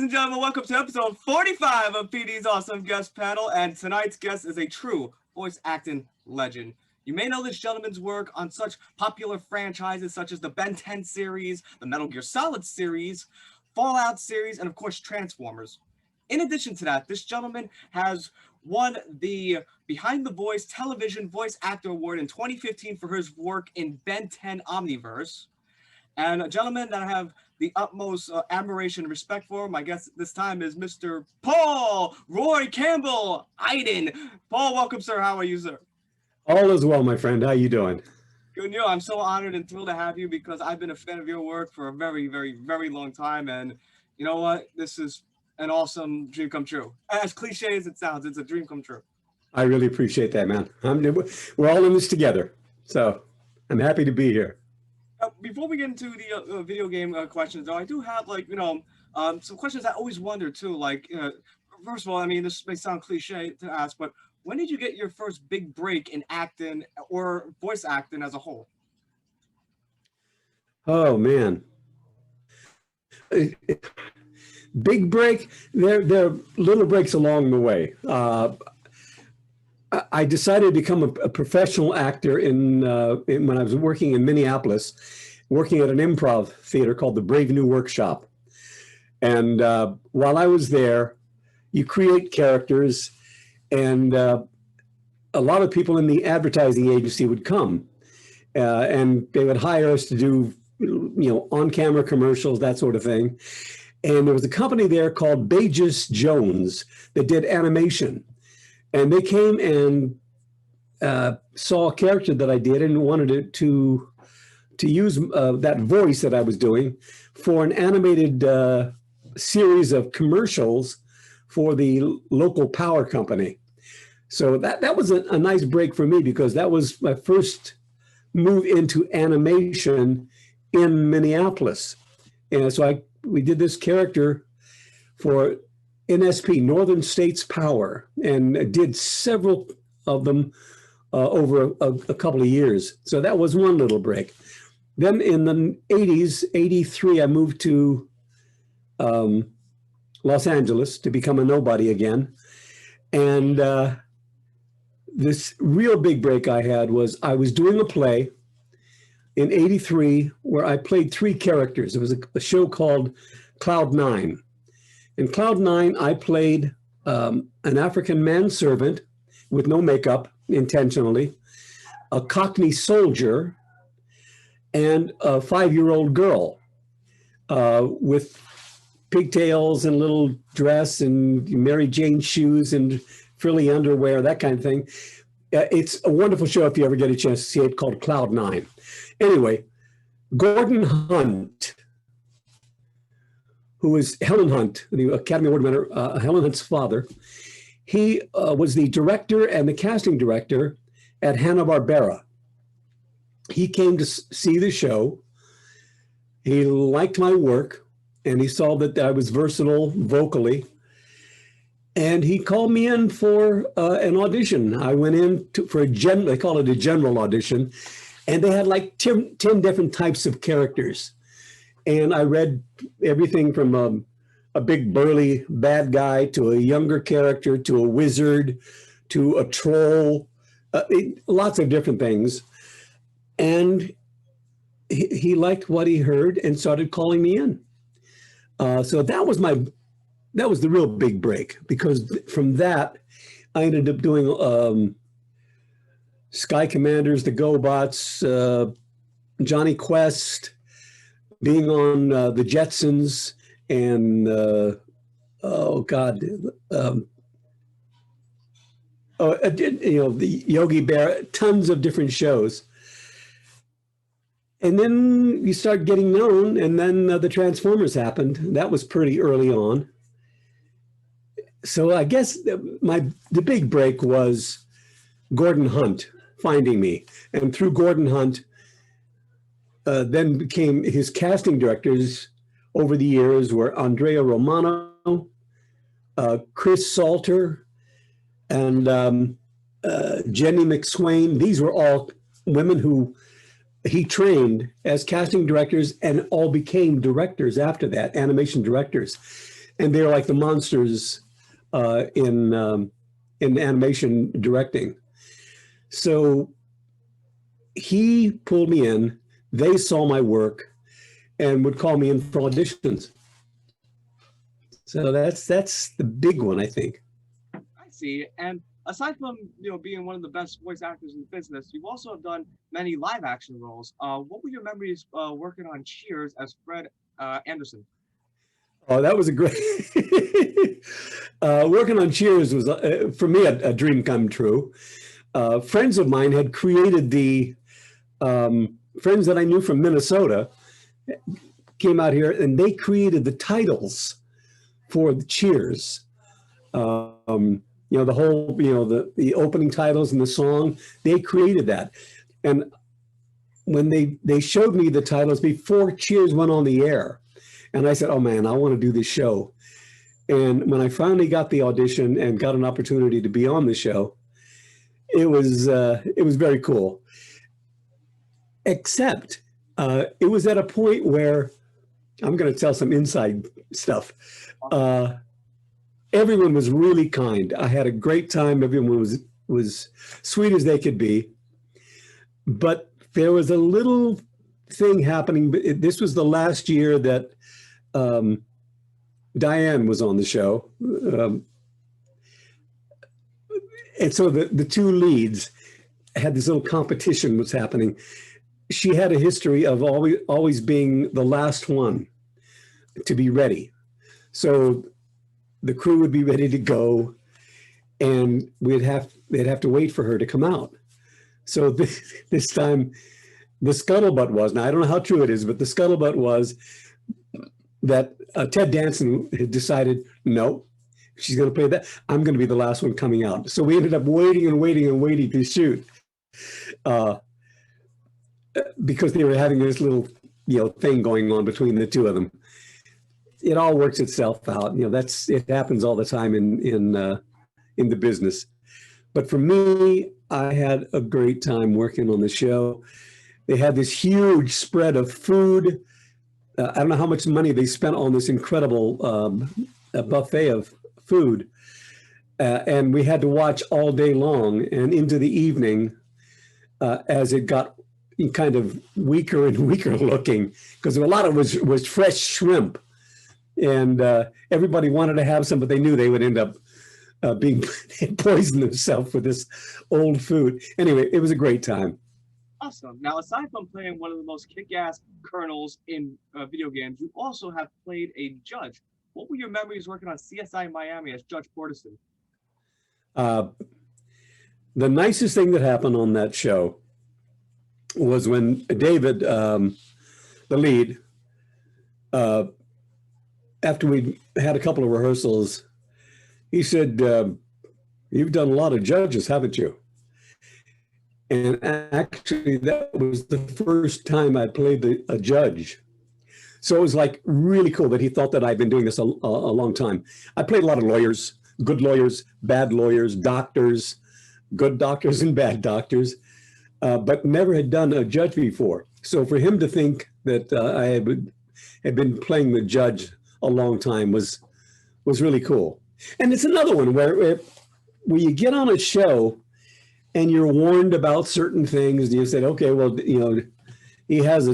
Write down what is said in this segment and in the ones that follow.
and gentlemen, welcome to episode 45 of PD's Awesome Guest Panel, and tonight's guest is a true voice acting legend. You may know this gentleman's work on such popular franchises such as the Ben 10 series, the Metal Gear Solid series, Fallout series, and of course Transformers. In addition to that, this gentleman has won the Behind the Voice Television Voice Actor Award in 2015 for his work in Ben 10 Omniverse. And a gentleman that I have the utmost admiration and respect for, my guest this time is Mr. Paul Roy Campbell Eiding. Paul, welcome, sir. How are you, sir? All is well, my friend. How you doing? Good. I'm so honored and thrilled to have you because I've been a fan of your work for a very, very, very long time. And you know what? This is an awesome dream come true. As cliche as it sounds, it's a dream come true. I really appreciate that, man. We're all in this together. So I'm happy to be here. Before we get into the video game questions, though, I do have some questions I always wonder too. First of all, I mean, this may sound cliche to ask, but when did you get your first big break in acting or voice acting as a whole? Oh man, big break. There are little breaks along the way. I decided to become a professional actor when I was working in Minneapolis, working at an improv theater called the Brave New Workshop. And while I was there, you create characters, and a lot of people in the advertising agency would come, and they would hire us to do, on-camera commercials, that sort of thing. And there was a company there called Bajas Jones that did animation. And they came and saw a character that I did and wanted to use that voice that I was doing for an animated series of commercials for the local power company. So that was a nice break for me because that was my first move into animation in Minneapolis. And so we did this character for NSP, Northern States Power, and did several of them over a couple of years. So that was one little break. Then in the 80s, 83, I moved to Los Angeles to become a nobody again. And this real big break I had was I was doing a play in 83 where I played three characters. It was a show called Cloud 9. In Cloud 9, I played an African manservant with no makeup, intentionally, a Cockney soldier, and a 5-year-old girl with pigtails and little dress and Mary Jane shoes and frilly underwear, that kind of thing. It's a wonderful show if you ever get a chance to see it, called Cloud 9. Anyway, Gordon Hunt, who is Helen Hunt, the Academy Award winner, Helen Hunt's father. He was the director and the casting director at Hanna-Barbera. He came to see the show. He liked my work, and he saw that I was versatile vocally. And he called me in for an audition. I went in for they call it a general audition, and they had like 10 different types of characters. And I read everything from a big burly bad guy to a younger character to a wizard to a troll, lots of different things. And he liked what he heard and started calling me in. So that was the real big break, because from that I ended up doing Sky Commanders, the GoBots, Johnny Quest, being on the Jetsons, and the Yogi Bear, tons of different shows. And then you start getting known, and then the Transformers happened. That was pretty early on. So I guess the big break was Gordon Hunt finding me, and through Gordon Hunt, then became his casting directors over the years were Andrea Romano, Chris Salter, and Jenny McSwain. These were all women who he trained as casting directors and all became directors after that, animation directors. and they're like the monsters in animation directing. So he pulled me in. They saw my work and would call me in for auditions. So that's the big one, I think. I see. And aside from being one of the best voice actors in the business, you also have done many live action roles. What were your memories working on Cheers as Fred Anderson? Oh, that was a great. Working on Cheers was for me a dream come true. Friends of mine had created the friends that I knew from Minnesota came out here and they created the titles for the Cheers. The whole, the opening titles and the song, they created that. And when they showed me the titles before Cheers went on the air, and I said, oh man, I want to do this show. And when I finally got the audition and got an opportunity to be on the show, it was very cool. Except it was at a point where, I'm going to tell some inside stuff. Everyone was really kind. I had a great time. Everyone was sweet as they could be. But there was a little thing happening. This was the last year that Diane was on the show. And so the two leads had this little competition was happening. She had a history of always being the last one to be ready. So the crew would be ready to go and they'd have to wait for her to come out. So this time the scuttlebutt was, now I don't know how true it is, but the scuttlebutt was that Ted Danson had decided, no, she's going to play that. I'm going to be the last one coming out. So we ended up waiting and waiting and waiting to shoot because they were having this little, thing going on between the two of them. It all works itself out. It happens all the time in the business. But for me, I had a great time working on the show. They had this huge spread of food. I don't know how much money they spent on this incredible buffet of food. And we had to watch all day long and into the evening as it got kind of weaker and weaker looking, because a lot of it was fresh shrimp. And everybody wanted to have some, but they knew they would end up being poisoned themselves with this old food. Anyway, it was a great time. Awesome. Now, aside from playing one of the most kick-ass colonels in video games, you also have played a judge. What were your memories working on CSI Miami as Judge Porterson? The nicest thing that happened on that show was when David, the lead, after we had a couple of rehearsals, he said, you've done a lot of judges, haven't you? And actually, that was the first time I played a judge. So it was like really cool that he thought that I'd been doing this a long time. I played a lot of lawyers, good lawyers, bad lawyers, doctors, good doctors and bad doctors, but never had done a judge before. So for him to think that I had been playing the judge a long time was really cool. And it's another one where you get on a show and you're warned about certain things, and you said, okay, well, he has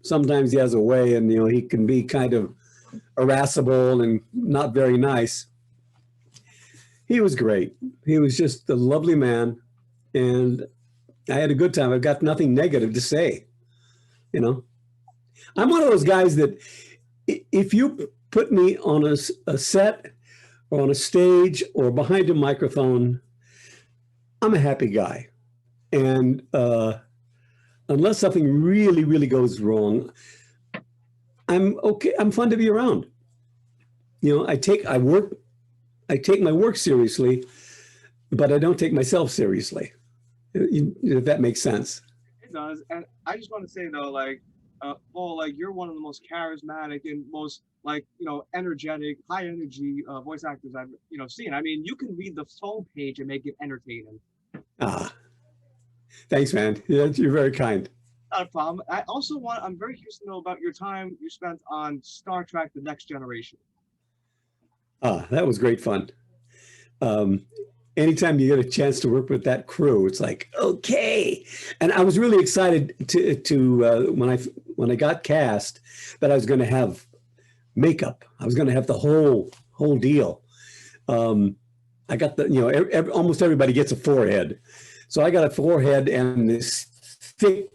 sometimes he has a way, and he can be kind of irascible and not very nice. He was great. He was just a lovely man, and I had a good time. I've got nothing negative to say. I'm one of those guys that if you put me on a set or on a stage or behind a microphone, I'm a happy guy. And unless something really, really goes wrong, I'm okay. I'm fun to be around. I take my work seriously, but I don't take myself seriously, if that makes sense. It does. And I just want to say though, Paul, you're one of the most charismatic and most energetic, high energy voice actors I've seen. I mean, you can read the phone page and make it entertaining. Thanks, man. Yeah, you're very kind. Not a problem. I'm very curious to know about your time you spent on Star Trek: The Next Generation. That was great fun. Um, Anytime you get a chance to work with that crew, it's like, okay. And I was really excited to when I got cast that I was going to have makeup. I was going to have the whole deal. I got the, almost everybody gets a forehead. So I got a forehead and this thick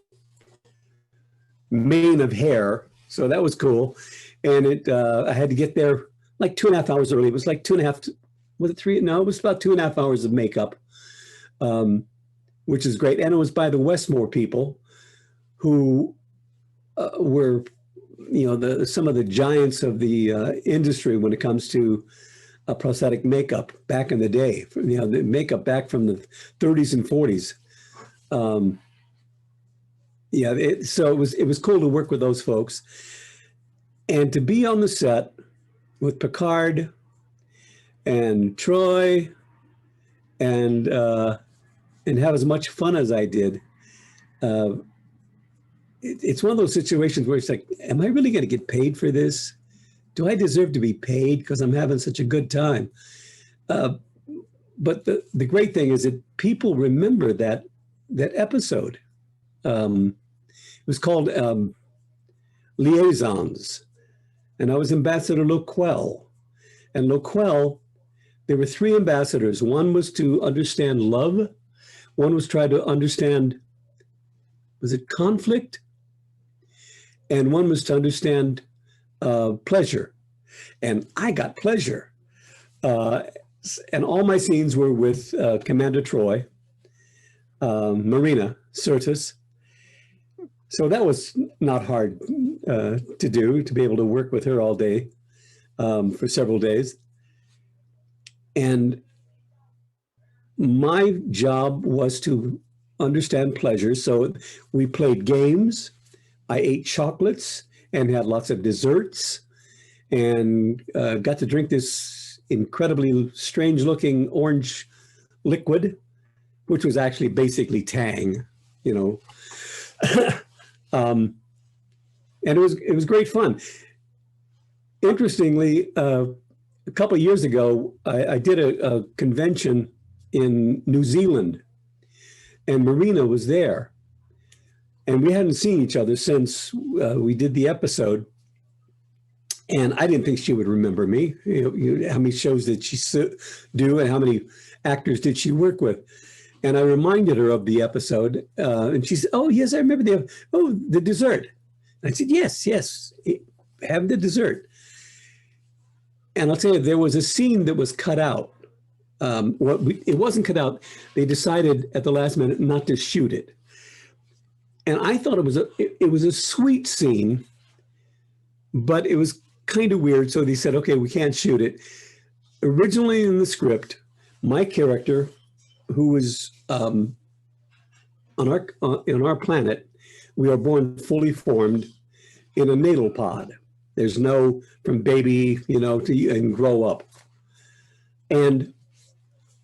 mane of hair. So that was cool. And I had to get there like 2.5 hours early. It was like 2.5, was it 3? No, it was about 2.5 hours of makeup, which is great. And it was by the Westmore people who were, some of the giants of the industry when it comes to prosthetic makeup back in the day. The makeup back from the 30s and 40s. So it was cool to work with those folks, and to be on the set with Picard and Troy, and have as much fun as I did. It's one of those situations where it's like, am I really going to get paid for this? Do I deserve to be paid because I'm having such a good time? But the great thing is that people remember that episode. It was called Liaisons, and I was Ambassador Loquel. And Loquel, there were 3 ambassadors. One was to understand love. One was try to understand, was it conflict? And one was to understand pleasure. And I got pleasure. And all my scenes were with Commander Troy, Marina Sirtis. So that was not hard to do, to be able to work with her all day for several days. And my job was to understand pleasure. So we played games. I ate chocolates and had lots of desserts, and got to drink this incredibly strange looking orange liquid, which was actually basically Tang, and it was great fun. Interestingly, a couple of years ago, I did a convention in New Zealand, and Marina was there, and we hadn't seen each other since we did the episode. And I didn't think she would remember me. How many shows did she do, and how many actors did she work with? And I reminded her of the episode, and she said, "Oh yes, I remember the dessert." And I said, "Yes, have the dessert." And I'll tell you, there was a scene that was cut out. It wasn't cut out. They decided at the last minute not to shoot it. And I thought it was a sweet scene, but it was kind of weird. So they said, okay, we can't shoot it. Originally in the script, my character, who was on our planet, we are born fully formed in a natal pod. There's no from baby, and grow up. And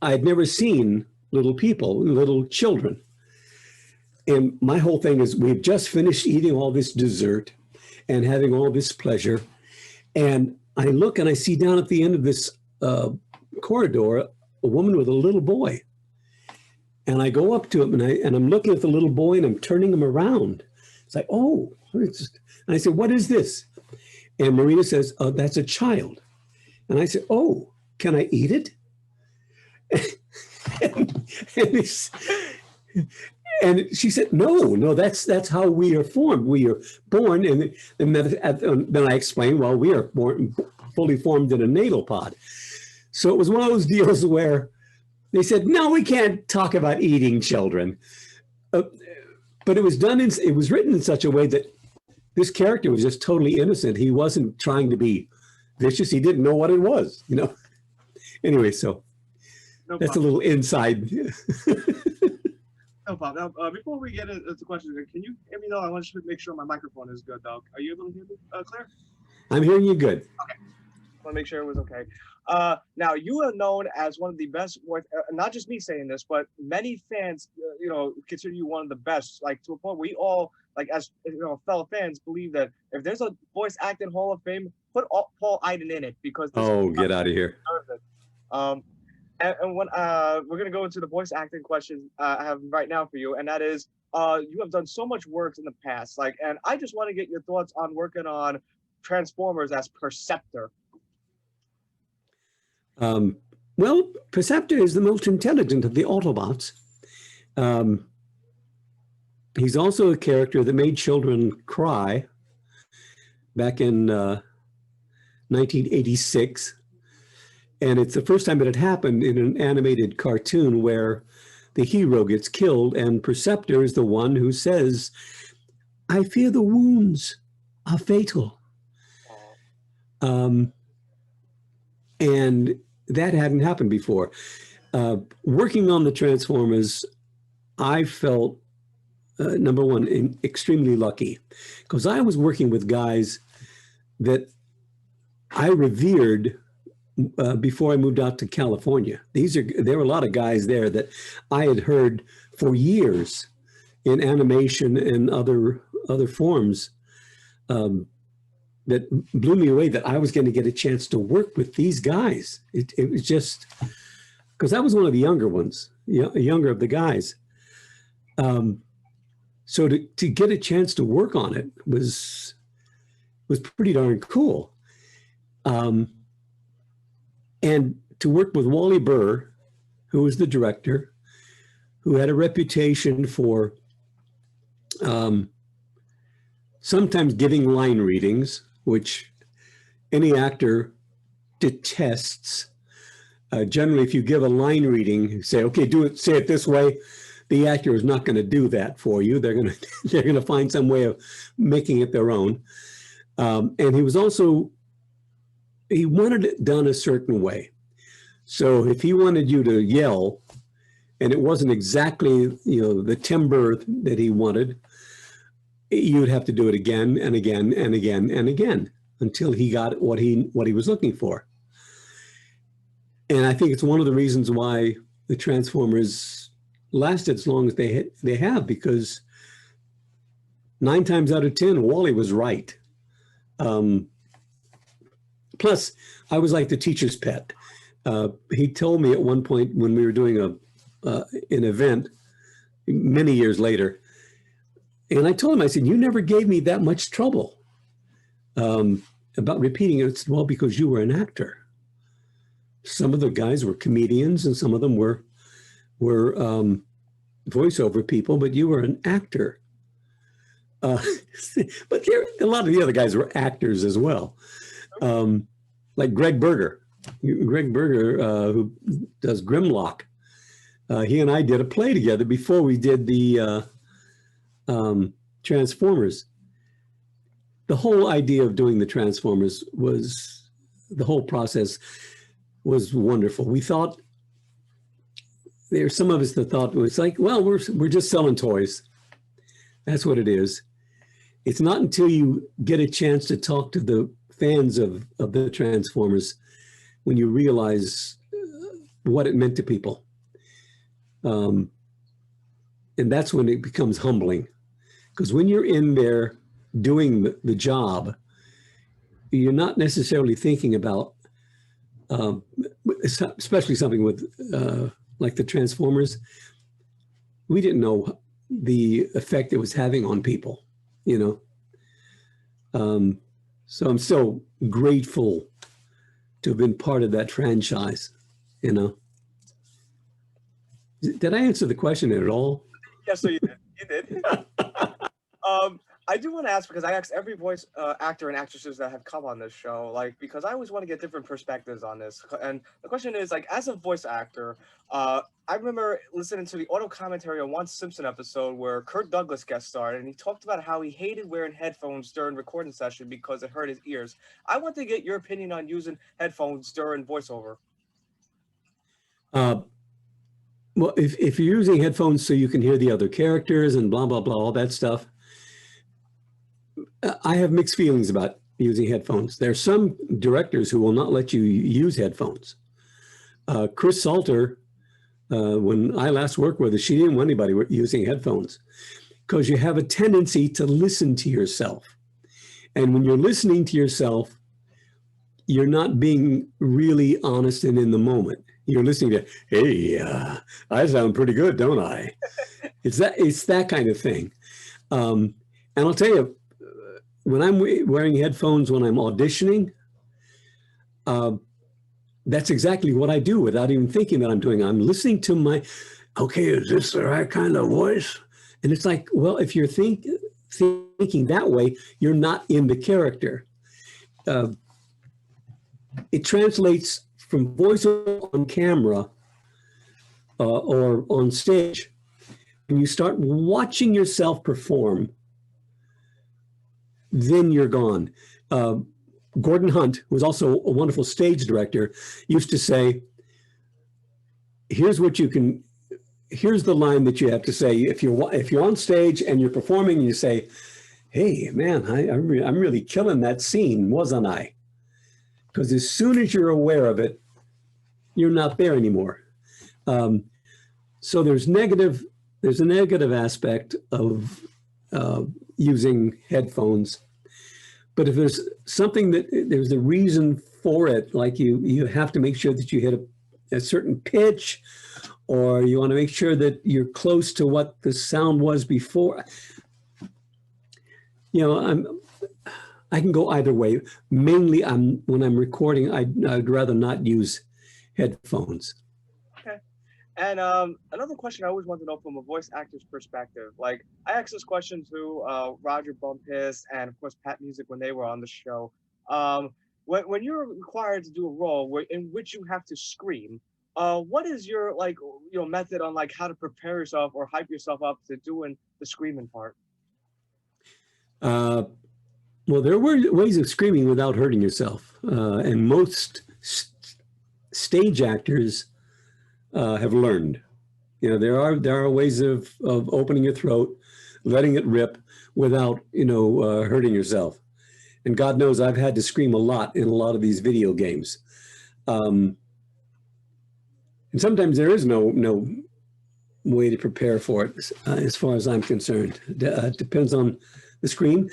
I'd never seen little people, little children. And my whole thing is, we've just finished eating all this dessert and having all this pleasure. And I look and I see down at the end of this corridor, a woman with a little boy. And I go up to him and I'm looking at the little boy and I'm turning him around. It's like, oh, and I said, what is this? And Marina says, oh, that's a child. And I said, oh, can I eat it? And she said, no, that's how we are formed. We are born, and then I explained, well, we are born fully formed in a natal pod. So it was one of those deals where they said, no, we can't talk about eating children. But it was written in such a way that this character was just totally innocent. He wasn't trying to be vicious. He didn't know what it was, Anyway, so no that's problem. A little inside. No problem. Now, before we get into questions, can you hear me though? I want to make sure my microphone is good though. Are you able to hear me clear? I'm hearing you good. Okay. I want to make sure it was okay. Now, you are known as one of the best, not just me saying this, but many fans, consider you one of the best, like to a point we all like as you know, fellow fans believe that if there's a voice acting Hall of Fame, put Paul Eiding in it because this Oh, get out of here. deserves it. And when we're gonna go into the voice acting questions I have right now for you, and that is, you have done so much work in the past, like, and I just want to get your thoughts on working on Transformers as Perceptor. Well, Perceptor is the most intelligent of the Autobots. He's also a character that made children cry back in 1986. And it's the first time that it happened in an animated cartoon where the hero gets killed, and Perceptor is the one who says, "I fear the wounds are fatal." And that hadn't happened before. Working on the Transformers, I felt, number one, extremely lucky, because I was working with guys that I revered before I moved out to California. There were a lot of guys there that I had heard for years in animation and other forms, that blew me away that I was going to get a chance to work with these guys. It was just, because I was one of the younger ones, younger of the guys. So to get a chance to work on it was pretty darn cool. And to work with Wally Burr, who was the director, who had a reputation for sometimes giving line readings, which any actor detests. Generally, if you give a line reading, say, "Okay, say it this way," the actor is not going to do that for you. They're going to find some way of making it their own. And he wanted it done a certain way. So if he wanted you to yell, and it wasn't exactly, the timbre that he wanted, you'd have to do it again and again and again and again until he got what he was looking for. And I think it's one of the reasons why the Transformers lasted as long as they have, because 9 times out of 10, Wally was right. Plus, I was like the teacher's pet. He told me at one point when we were doing an event many years later, and I told him, I said, "You never gave me that much trouble about repeating it." It's, "Well, because you were an actor. Some of the guys were comedians and some of them were voiceover people, but you were an actor." But a lot of the other guys were actors as well. Like Greg Berger, who does Grimlock. He and I did a play together before we did the Transformers. The whole idea of doing the Transformers the whole process was wonderful. We thought, there's some of us that thought it was like, well, we're just selling toys. That's what it is. It's not until you get a chance to talk to the fans of the Transformers when you realize what it meant to people. And that's when it becomes humbling. Because when you're in there doing the job, you're not necessarily thinking about, especially something with like the Transformers, we didn't know the effect it was having on people, So I'm so grateful to have been part of that franchise, Did I answer the question at all? Yes, so you did. You did. I do want to ask, because I asked every voice actor and actresses that have come on this show, because I always want to get different perspectives on this. And the question is, as a voice actor, I remember listening to the auto commentary on one Simpson episode where Kirk Douglas guest starred, and he talked about how he hated wearing headphones during recording session because it hurt his ears. I want to get your opinion on using headphones during voiceover. Well, if you're using headphones so you can hear the other characters and blah, blah, blah, all that stuff, I have mixed feelings about using headphones. There are some directors who will not let you use headphones. Chris Salter, when I last worked with her, she didn't want anybody using headphones. because you have a tendency to listen to yourself. And when you're listening to yourself, you're not being really honest and in the moment. You're listening to, hey, I sound pretty good, don't I? It's that kind of thing. And I'll tell you, when I'm wearing headphones when I'm auditioning, that's exactly what I do without even thinking that I'm doing. I'm listening to my, okay, is this the right kind of voice? And it's like, well, if you're thinking that way, you're not in the character. It translates from voice on camera or on stage. When you start watching yourself perform, then you're gone. Gordon Hunt, who was also a wonderful stage director, used to say, here's the line that you have to say. If you're on stage and you're performing and you say, hey, man, I'm really killing that scene, wasn't I? Because as soon as you're aware of it, you're not there anymore. So there's a negative aspect of using headphones. But if there's something there's a reason for it, like you have to make sure that you hit a certain pitch, or you want to make sure that you're close to what the sound was before. I can go either way. Mainly, when I'm recording, I'd rather not use headphones. Okay. And another question I always want to know from a voice actor's perspective, like I asked this question to Roger Bumpus and of course Pat Music when they were on the show. When you're required to do a role in which you have to scream, what is your method on like how to prepare yourself or hype yourself up to doing the screaming part? Well, there were ways of screaming without hurting yourself, and most stage actors have learned. There are ways of opening your throat, letting it rip without hurting yourself. And God knows I've had to scream a lot in a lot of these video games. And sometimes there is no way to prepare for it, as far as I'm concerned. Depends on the scream.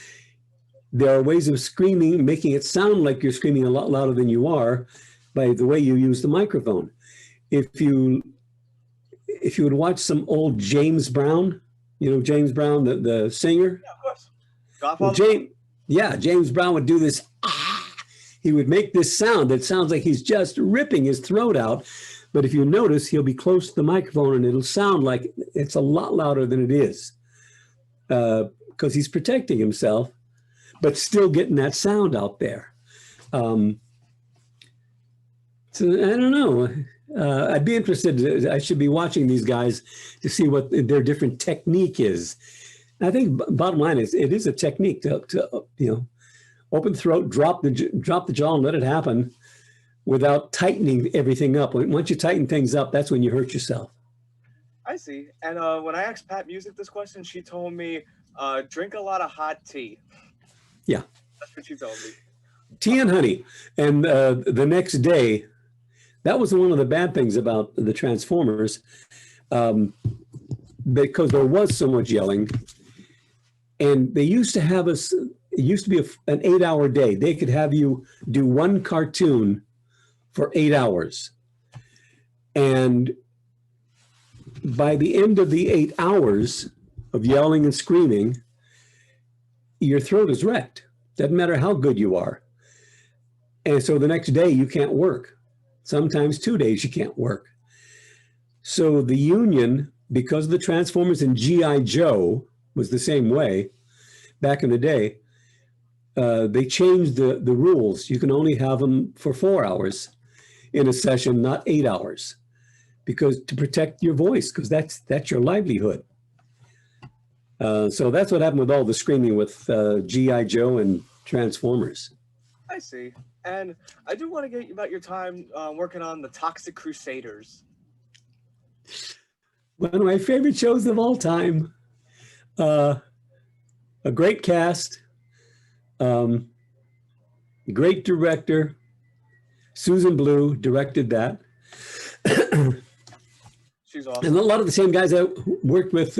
There are ways of screaming, making it sound like you're screaming a lot louder than you are by the way you use the microphone. If you would watch some old James Brown, James Brown, the singer. Yeah, of course. Godfather. Well, James Brown would do this. He would make this sound that sounds like he's just ripping his throat out. But if you notice, he'll be close to the microphone and it'll sound like it's a lot louder than it is, because he's protecting himself, but still getting that sound out there. So I don't know. I'd be interested. I should be watching these guys to see what their different technique is. I think bottom line is it is a technique to open the throat, drop the jaw, and let it happen without tightening everything up. Once you tighten things up, that's when you hurt yourself. I see. And when I asked Pat Music this question, she told me, drink a lot of hot tea. Yeah. That's what she told me. Tea and honey. And the next day, that was one of the bad things about the Transformers, because there was so much yelling. And they used to have us, it used to be an 8-hour day. They could have you do one cartoon for 8 hours. And by the end of the 8 hours of yelling and screaming, your throat is wrecked. Doesn't matter how good you are. And so the next day you can't work. Sometimes 2 days you can't work. So the union, because of the Transformers and G.I. Joe was the same way back in the day, they changed the rules. You can only have them for 4 hours in a session, not 8 hours, because to protect your voice, because that's your livelihood. So that's what happened with all the screaming with G.I. Joe and Transformers. I see. And I do want to get about your time working on the Toxic Crusaders. One of my favorite shows of all time. A great cast, great director. Susan Blue directed that. She's awesome. And a lot of the same guys I worked with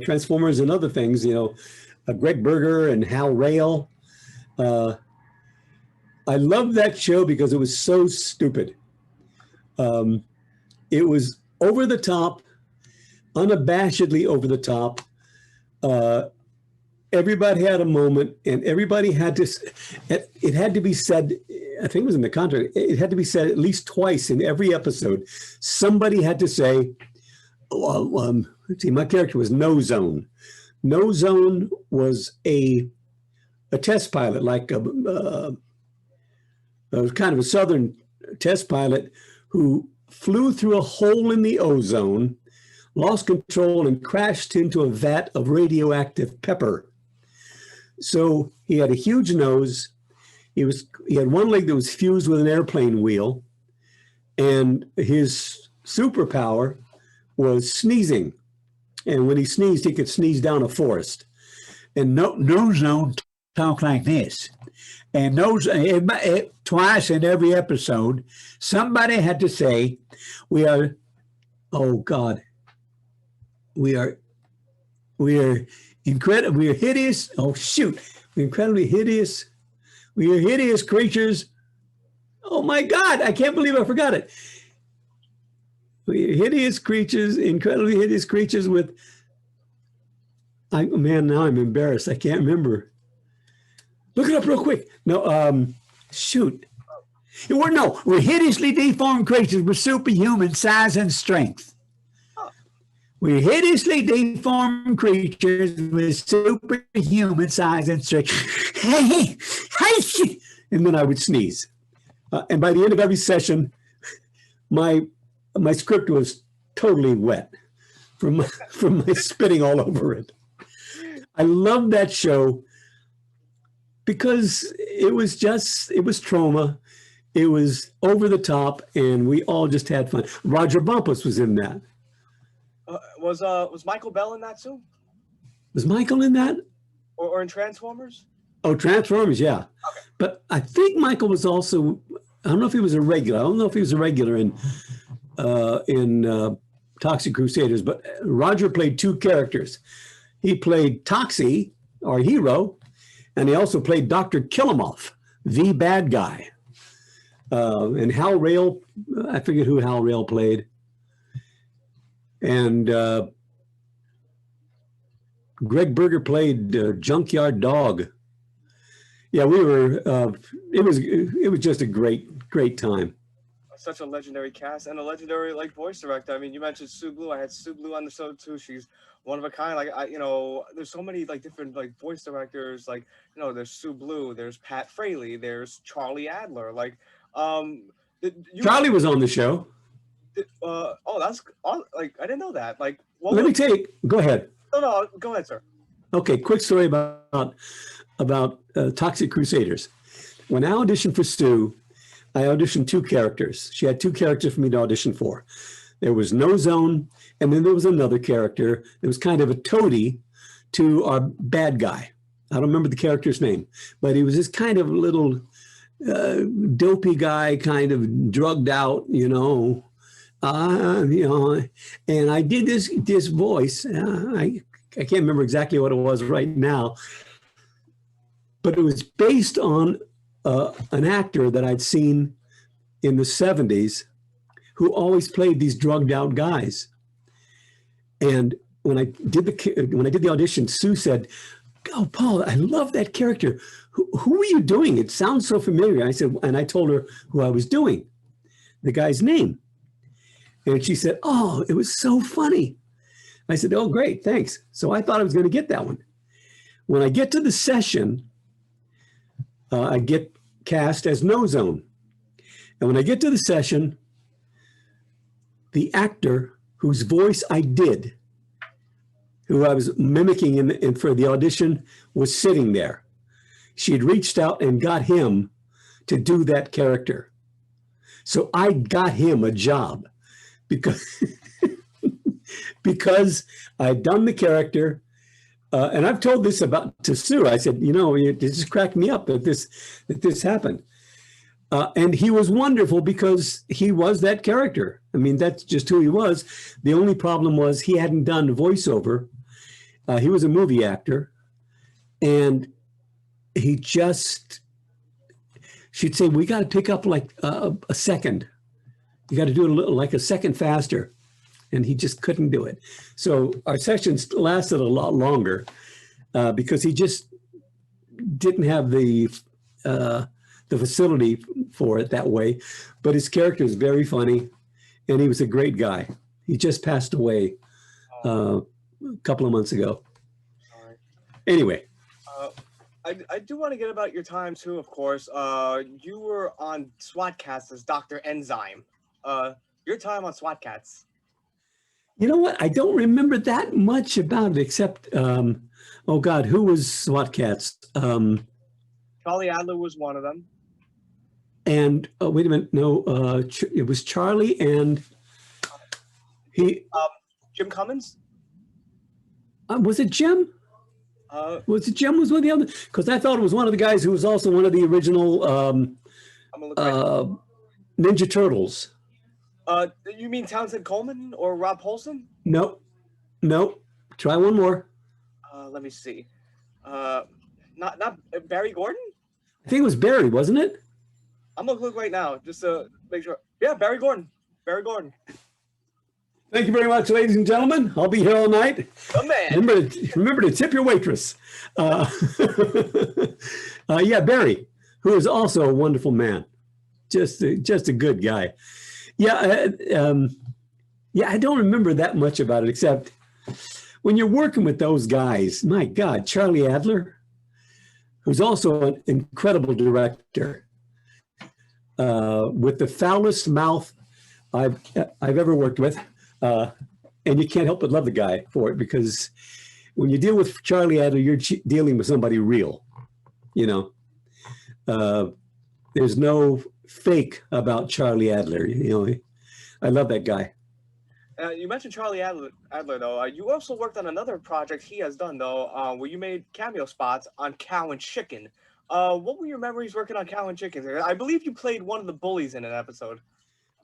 Transformers and other things, Greg Berger and Hal Rail. I loved that show because it was so stupid. It was over the top, unabashedly over the top. Everybody had a moment, and everybody had to, it had to be said, I think it was in the contract, it had to be said at least twice in every episode. Somebody had to say, let's see, my character was No Zone. No Zone was a test pilot, like it was kind of a Southern test pilot who flew through a hole in the ozone, lost control, and crashed into a vat of radioactive pepper. So he had a huge nose. He had one leg that was fused with an airplane wheel, and his superpower was sneezing. And when he sneezed, he could sneeze down a forest. And No Zone talked like this. And twice in every episode, somebody had to say, we are incredible, we are hideous, we're incredibly hideous, we are hideous creatures. Oh my God, I can't believe I forgot it. We are hideous creatures, incredibly hideous creatures with, man, now I'm embarrassed, I can't remember. Look it up real quick. No, we're hideously deformed creatures with superhuman size and strength. We're hideously deformed creatures with superhuman size and strength. And then I would sneeze. And by the end of every session, my script was totally wet from my spitting all over it. I love that show because it was trauma. It was over the top, and we all just had fun. Roger Bumpus was in that. Was Michael Bell in that too? Was Michael in that? Or in Transformers? Oh, Transformers, yeah. Okay. But I think Michael was also, I don't know if he was a regular. I don't know if he was a regular in Toxic Crusaders, but Roger played two characters. He played Toxie, our hero, and he also played Dr. Killamoff, the bad guy. And Hal Rail, I forget who Hal Rail played. And Greg Berger played Junkyard Dog. Yeah, it was just a great time. Such a legendary cast and a legendary voice director. I mean, you mentioned Sue Blue. I had Sue Blue on the show too. She's one of a kind. There's so many different voice directors. There's Sue Blue. There's Pat Fraley. There's Charlie Adler. Charlie was on the show. That's I didn't know that. Let me tell you. Go ahead. No, go ahead, sir. Okay, quick story about Toxic Crusaders. When I auditioned for Sue, I auditioned two characters. She had two characters for me to audition for. There was No Zone, and then there was another character that was kind of a toady to our bad guy. I don't remember the character's name, but he was this kind of little dopey guy, kind of drugged out, and I did this voice. I can't remember exactly what it was right now, but it was based on an actor that I'd seen in the 70s who always played these drugged out guys. And when I did the audition, Sue said, "Oh, Paul, I love that character. Who are you doing? It sounds so familiar." I said, and I told her who I was doing, the guy's name. And she said, "Oh, it was so funny." I said, "Oh, great, thanks." So I thought I was going to get that one. When I get to the session, I get cast as No Zone. And when I get to the session, the actor whose voice I did, who I was mimicking for the audition, was sitting there. She had reached out and got him to do that character. So I got him a job because I'd done the character. And I've told this to Sue. I said, it just cracked me up that this happened. And he was wonderful because he was that character. I mean, that's just who he was. The only problem was he hadn't done voiceover. He was a movie actor, and he just, she'd say, we got to pick up like a second. You got to do it a little, like a second faster. And he just couldn't do it. So our sessions lasted a lot longer because he just didn't have the facility for it that way. But his character is very funny, and he was a great guy. He just passed away a couple of months ago. Sorry. Anyway. I do want to get about your time too, of course. You were on SWAT Cats as Dr. Enzyme. Your time on SWAT Cats. You know what? I don't remember that much about it, except, oh God, who was SWAT Cats? Charlie Adler was one of them. And wait a minute, no, it was Charlie and he. Jim Cummins? Was it Jim? Was it Jim? Was one of the other? Because I thought it was one of the guys who was also one of the original Ninja Turtles. You mean Townsend Coleman or Rob Paulson? No. Try one more. Let me see. Not Barry Gordon? I think it was Barry, wasn't it? I'm gonna look right now just to make sure. Yeah, Barry Gordon. Thank you very much, ladies and gentlemen. I'll be here all night. Good man. Remember to tip your waitress. Yeah, Barry, who is also a wonderful man. Just a good guy. Yeah, I don't remember that much about it, except when you're working with those guys, my God, Charlie Adler, who's also an incredible director, with the foulest mouth I've ever worked with. And you can't help but love the guy for it, because when you deal with Charlie Adler, you're dealing with somebody real, you know. There's no fake about Charlie Adler, you know. I love that guy. You mentioned Charlie Adler though. You also worked on another project he has done, though, where you made cameo spots on Cow and Chicken. What were your memories working on Cow and Chicken? I believe you played one of the bullies in an episode.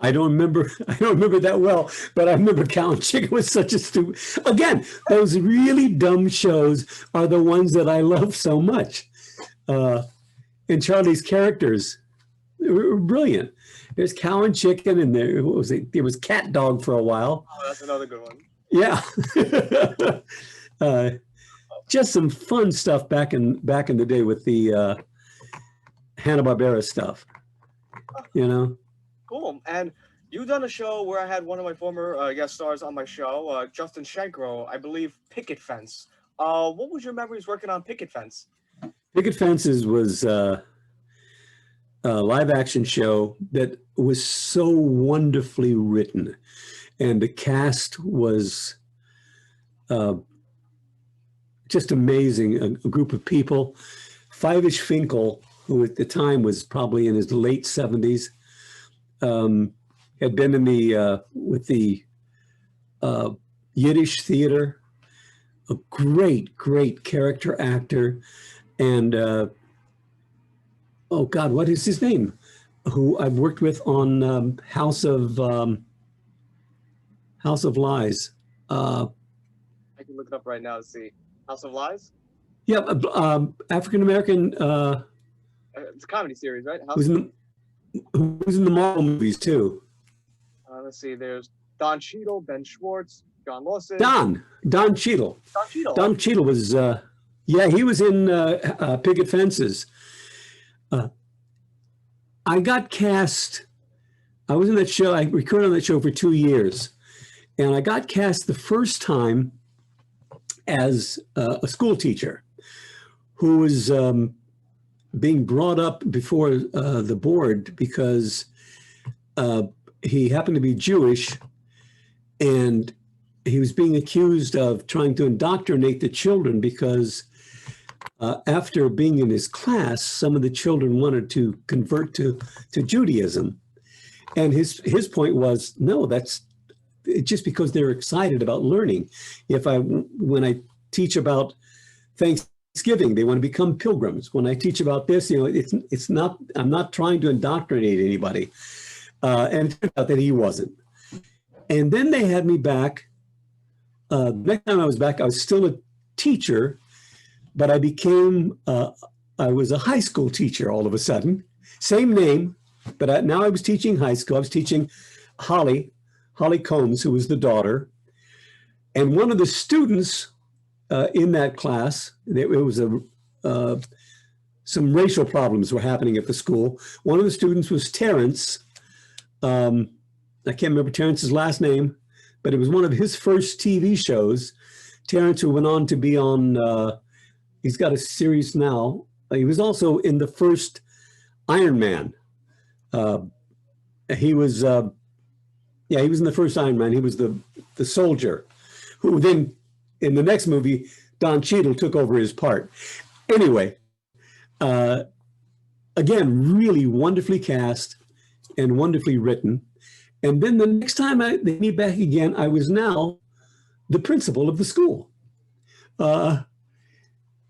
I don't remember that well, but I remember Cow and Chicken was such a stupid. Again, those really dumb shows are the ones that I love so much. And Charlie's characters were brilliant. There's Cow and Chicken, and there was Cat Dog for a while. Oh, that's another good one. Yeah. Just some fun stuff back in the day with the Hanna-Barbera stuff, you know. Cool. And you've done a show where I had one of my former guest stars on my show, Justin Shankro, I believe, Picket Fence. What was your memories working on Picket Fence? Picket Fences was a live action show that was so wonderfully written. And the cast was just amazing. A group of people. Fivish Finkel, who at the time was probably in his late 70s, had been in with the Yiddish theater, a great character actor, and oh God, what is his name? Who I've worked with on House of Lies. I can look it up right now to see. House of Lies? Yeah, African American. It's a comedy series, right? Who's in the Marvel movies too? Let's see. There's Don Cheadle, Ben Schwartz, John Lawson. Don Cheadle. Don Cheadle was, yeah, he was in Picket Fences. I got cast. I was in that show. I recorded on that show for 2 years, and I got cast the first time as a school teacher who was being brought up before the board because he happened to be Jewish, and he was being accused of trying to indoctrinate the children because after being in his class, some of the children wanted to convert to Judaism. And his point was, no, that's just because they're excited about learning. When I teach about Thanksgiving Thanksgiving, they want to become pilgrims. When I teach about this, it's not, I'm not trying to indoctrinate anybody. And it turned out that he wasn't. And then they had me back. The next time I was back, I was still a teacher, but I became, I was a high school teacher all of a sudden. Same name, but now I was teaching high school. I was teaching Holly Combs, who was the daughter. And one of the students in that class, it was some racial problems were happening at the school. One of the students was Terrence. I can't remember Terrence's last name, but it was one of his first TV shows. Terrence, who went on to be on, he's got a series now. He was also in the first Iron Man. He was, he was in the first Iron Man. He was the soldier who then, in the next movie, Don Cheadle took over his part. Anyway, again, really wonderfully cast and wonderfully written. And then the next time they meet back again, I was now the principal of the school. And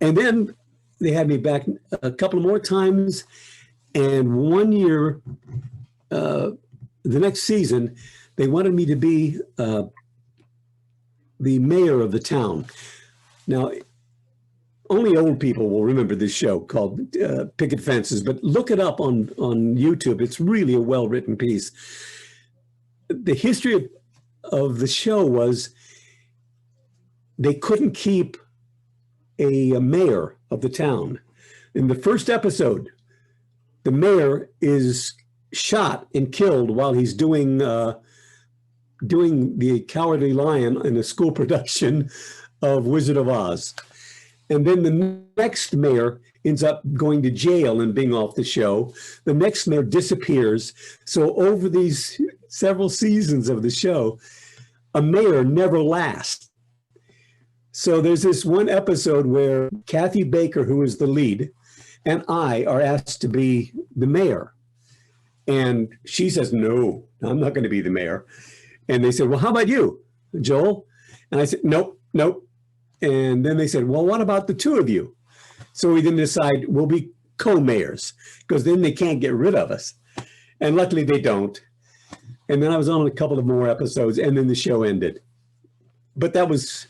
then they had me back a couple more times. And one year, the next season, they wanted me to be the mayor of the town. Now, only old people will remember this show called Picket Fences, but look it up on YouTube. It's really a well-written piece. The history of the show was they couldn't keep a mayor of the town. In the first episode, the mayor is shot and killed while he's doing the Cowardly Lion in a school production of Wizard of Oz. And then the next mayor ends up going to jail and being off the show. The next mayor disappears. So over these several seasons of the show, a mayor never lasts. So there's this one episode where Kathy Baker, who is the lead, and I are asked to be the mayor. And she says, no, I'm not going to be the mayor. And they said, well, how about you, Joel? And I said, nope. And then they said, well, what about the two of you? So we then decide we'll be co-mayors, because then they can't get rid of us. And luckily they don't. And then I was on a couple of more episodes, and then the show ended. But it was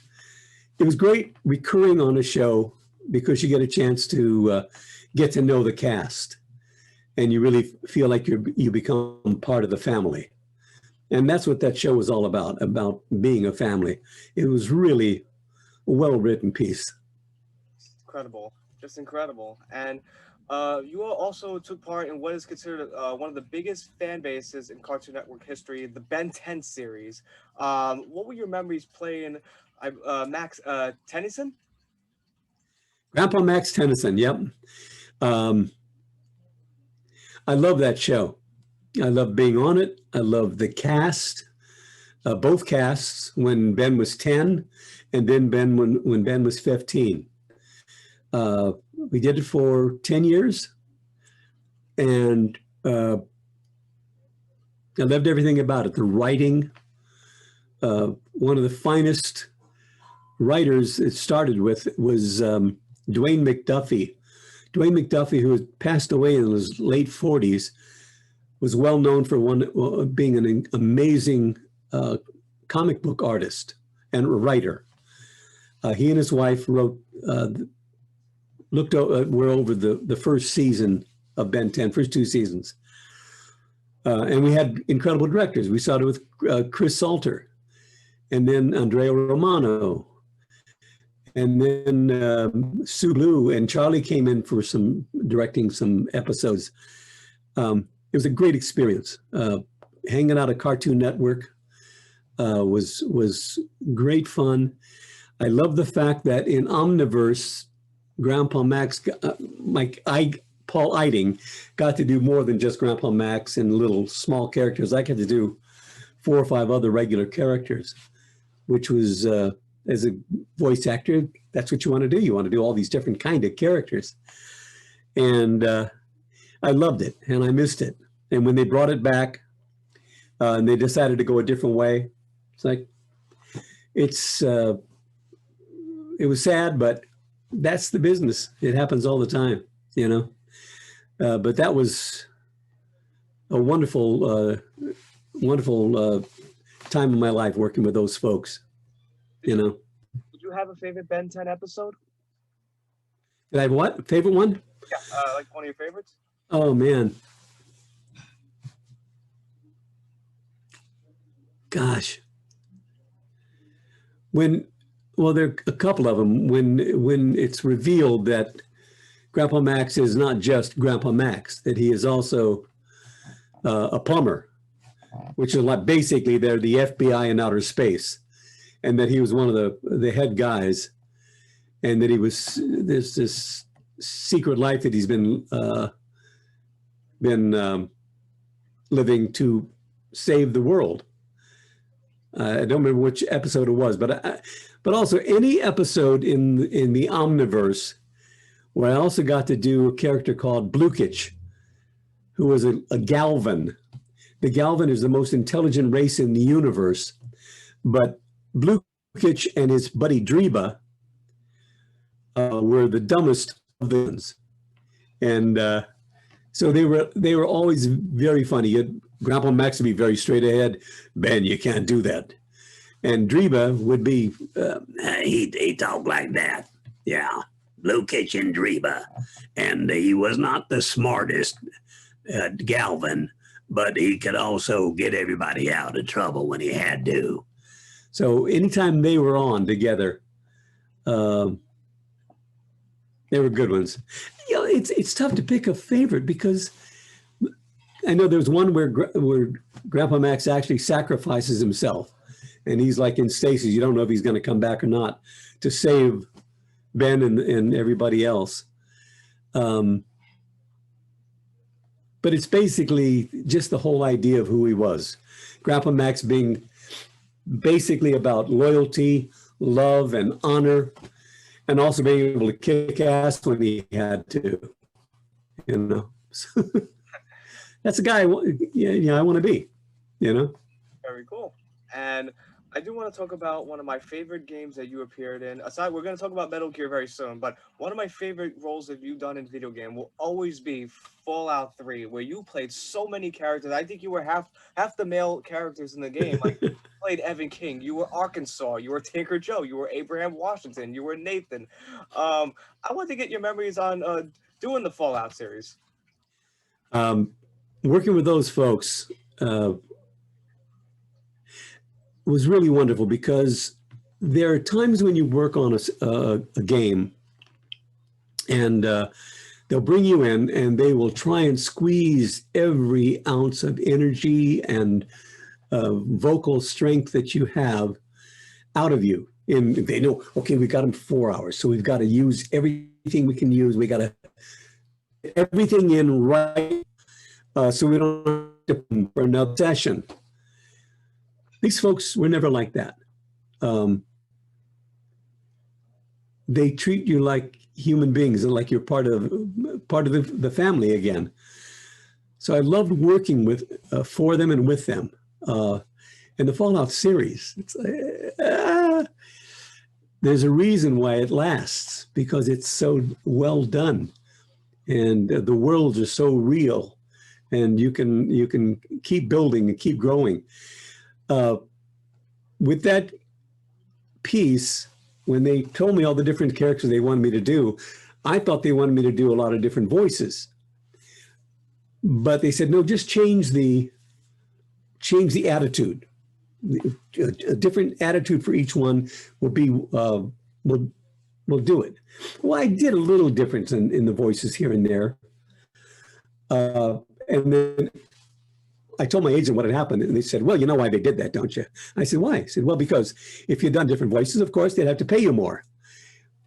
great recurring on a show, because you get a chance to get to know the cast, and you really feel like you become part of the family. And that's what that show was all about being a family. It was really a well-written piece. Incredible, just incredible. And you all also took part in what is considered one of the biggest fan bases in Cartoon Network history, the Ben 10 series. What were your memories playing Max Tennyson? Grandpa Max Tennyson, yep. I love that show. I love being on it. I love the cast, both casts, when Ben was 10 and then when Ben was 15. We did it for 10 years, and I loved everything about it. The writing, one of the finest writers it started with was Dwayne McDuffie. Dwayne McDuffie, who had passed away in his late 40s, was well known for being an amazing comic book artist and writer. He and his wife were over the first season of Ben 10, first two seasons. And we had incredible directors. We started with Chris Salter, and then Andrea Romano, and then Sue Blue, and Charlie came in for directing some episodes. It was a great experience. Hanging out at Cartoon Network was great fun. I love the fact that in Omniverse, Grandpa Max, Paul Eiding, got to do more than just Grandpa Max and little small characters. I got to do 4 or 5 other regular characters, which was, as a voice actor, that's what you want to do. You want to do all these different kind of characters. And I loved it, and I missed it. And when they brought it back, and they decided to go a different way, it's like, it was sad, but that's the business. It happens all the time, you know. But that was a wonderful, wonderful time of my life working with those folks, you know. Did you have a favorite Ben 10 episode? Did I have what? Favorite one? Yeah, like one of your favorites? Oh, man. Gosh. Well, there are a couple of them. When it's revealed that Grandpa Max is not just Grandpa Max, that he is also a plumber, which is like basically they're the FBI in outer space, and that he was one of the head guys, and that there's this secret life that he's been living to save the world. I don't remember which episode it was, but also any episode in the Omniverse where I also got to do a character called Blukich, who was a Galvan. The Galvan is the most intelligent race in the universe, but Blukich and his buddy Dreba were the dumbest of the ones. And so they were always very funny. Grandpa Max would be very straight ahead. Ben, you can't do that. And Dreba would be, he talked like that. Yeah, Blukich and Dreba. And he was not the smartest Galvan, but he could also get everybody out of trouble when he had to. So anytime they were on together, they were good ones. You know, it's tough to pick a favorite because I know there's one where Grandpa Max actually sacrifices himself, and he's like in stasis. You don't know if he's going to come back or not to save Ben and everybody else. But it's basically just the whole idea of who he was. Grandpa Max being basically about loyalty, love, and honor, and also being able to kick ass when he had to, you know. That's a guy I want to be, you know. Very cool. And I do want to talk about one of my favorite games that you appeared in. Aside, we're going to talk about Metal Gear very soon, but one of my favorite roles that you've done in video game will always be Fallout 3, where you played so many characters. I think you were half the male characters in the game. Like, you played Evan King, you were Arkansas, you were Tinker Joe, you were Abraham Washington, you were Nathan. I want to get your memories on doing the Fallout series. Working with those folks was really wonderful because there are times when you work on a game and they'll bring you in and they will try and squeeze every ounce of energy and vocal strength that you have out of you. And they know, okay, we got them for 4 hours, so we've got to use everything we can use. We got to get everything in right so we don't have to for another session. These folks were never like that. They treat you like human beings and like you're part of the family again. So I loved working for them and with them. In the Fallout series, it's there's a reason why it lasts, because it's so well done, and the worlds are so real, and you can keep building and keep growing. With that piece, when they told me all the different characters they wanted me to do, I thought they wanted me to do a lot of different voices. But they said, no, just change the attitude. A different attitude for each one will do it. Well, I did a little difference in the voices here and there. And then I told my agent what had happened, and they said, well, you know why they did that, don't you? I said, why? I said, well, because if you'd done different voices, of course, they'd have to pay you more.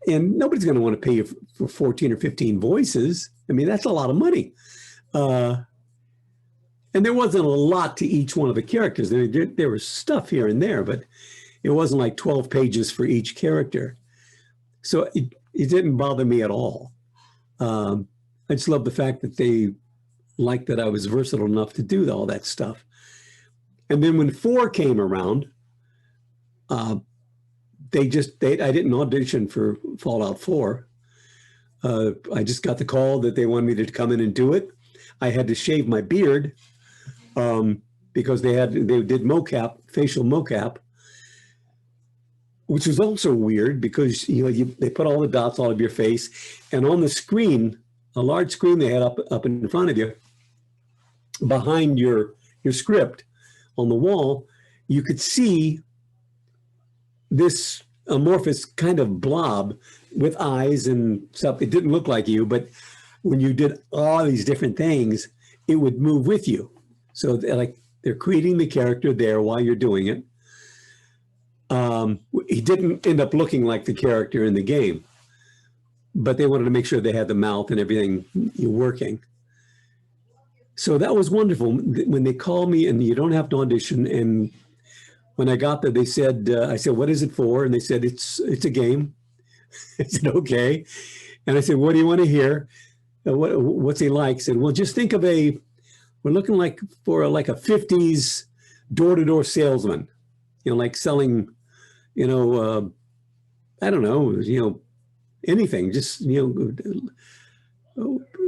And nobody's going to want to pay you for 14 or 15 voices. I mean, that's a lot of money. And there wasn't a lot to each one of the characters. There was stuff here and there, but it wasn't like 12 pages for each character. So it didn't bother me at all. I just love the fact that they liked that I was versatile enough to do all that stuff. And then when 4 came around, I didn't audition for Fallout 4. I just got the call that they wanted me to come in and do it. I had to shave my beard because they did mocap, facial mocap, which was also weird because they put all the dots all over your face, and on the screen, a large screen they had up in front of you, behind your script on the wall, you could see this amorphous kind of blob with eyes and stuff. It didn't look like you, but when you did all these different things, it would move with you. So they're creating the character there while you're doing it. He didn't end up looking like the character in the game, but they wanted to make sure they had the mouth and everything working. So that was wonderful. When they called me, and you don't have to audition, and when I got there, they said, I said, what is it for? And they said, it's a game. I said, okay. And I said, what do you want to hear? What's he like? I said, well, just think of we're looking for a 50s door-to-door salesman, like selling, I don't know, anything, just,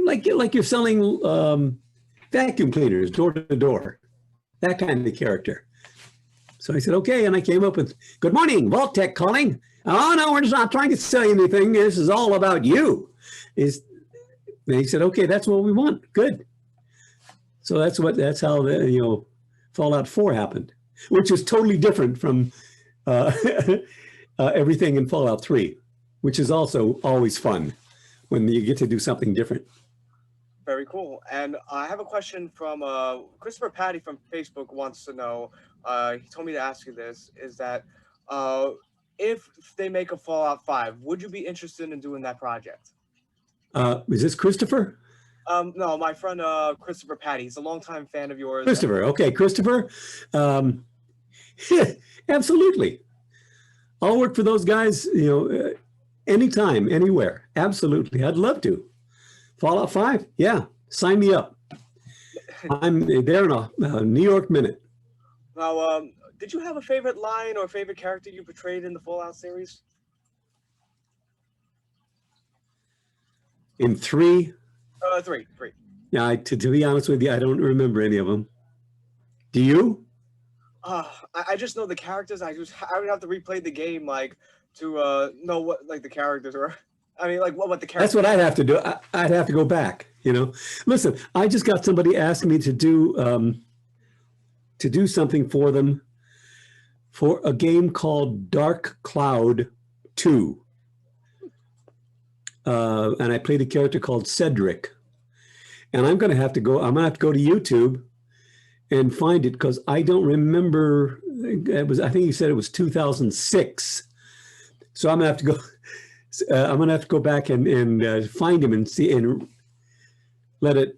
like you're selling vacuum cleaners door to door, that kind of character. So I said, okay. And I came up with, good morning, Vault Tech calling. Oh, no, we're just not trying to sell you anything. This is all about you. And he said, okay, that's what we want. Good. So that's how the, Fallout 4 happened, which is totally different from everything in Fallout 3, which is also always fun when you get to do something different. Very cool. And I have a question from Christopher Petey from Facebook wants to know, he told me to ask you this, is that if they make a Fallout 5, would you be interested in doing that project? Is this Christopher? No, my friend Christopher Petey. He's a longtime fan of yours. Christopher. Okay, Christopher. Absolutely. I'll work for those guys, anytime, anywhere. Absolutely. I'd love to. Fallout 5? Yeah, sign me up. I'm there in a New York minute. Now, did you have a favorite line or favorite character you portrayed in the Fallout series? In 3? Three. Yeah, to be honest with you, I don't remember any of them. Do you? I just know the characters. I would have to replay the game to know what the characters were. I mean, what the characters. That's what I'd have to do. I'd have to go back. Listen, I just got somebody asking me to do something for them for a game called Dark Cloud 2. And I played a character called Cedric. And I'm going to have to go to YouTube and find it because I don't remember. I think you said it was 2006. So I'm going to have to go. I'm going to have to go back and find him and see and let it,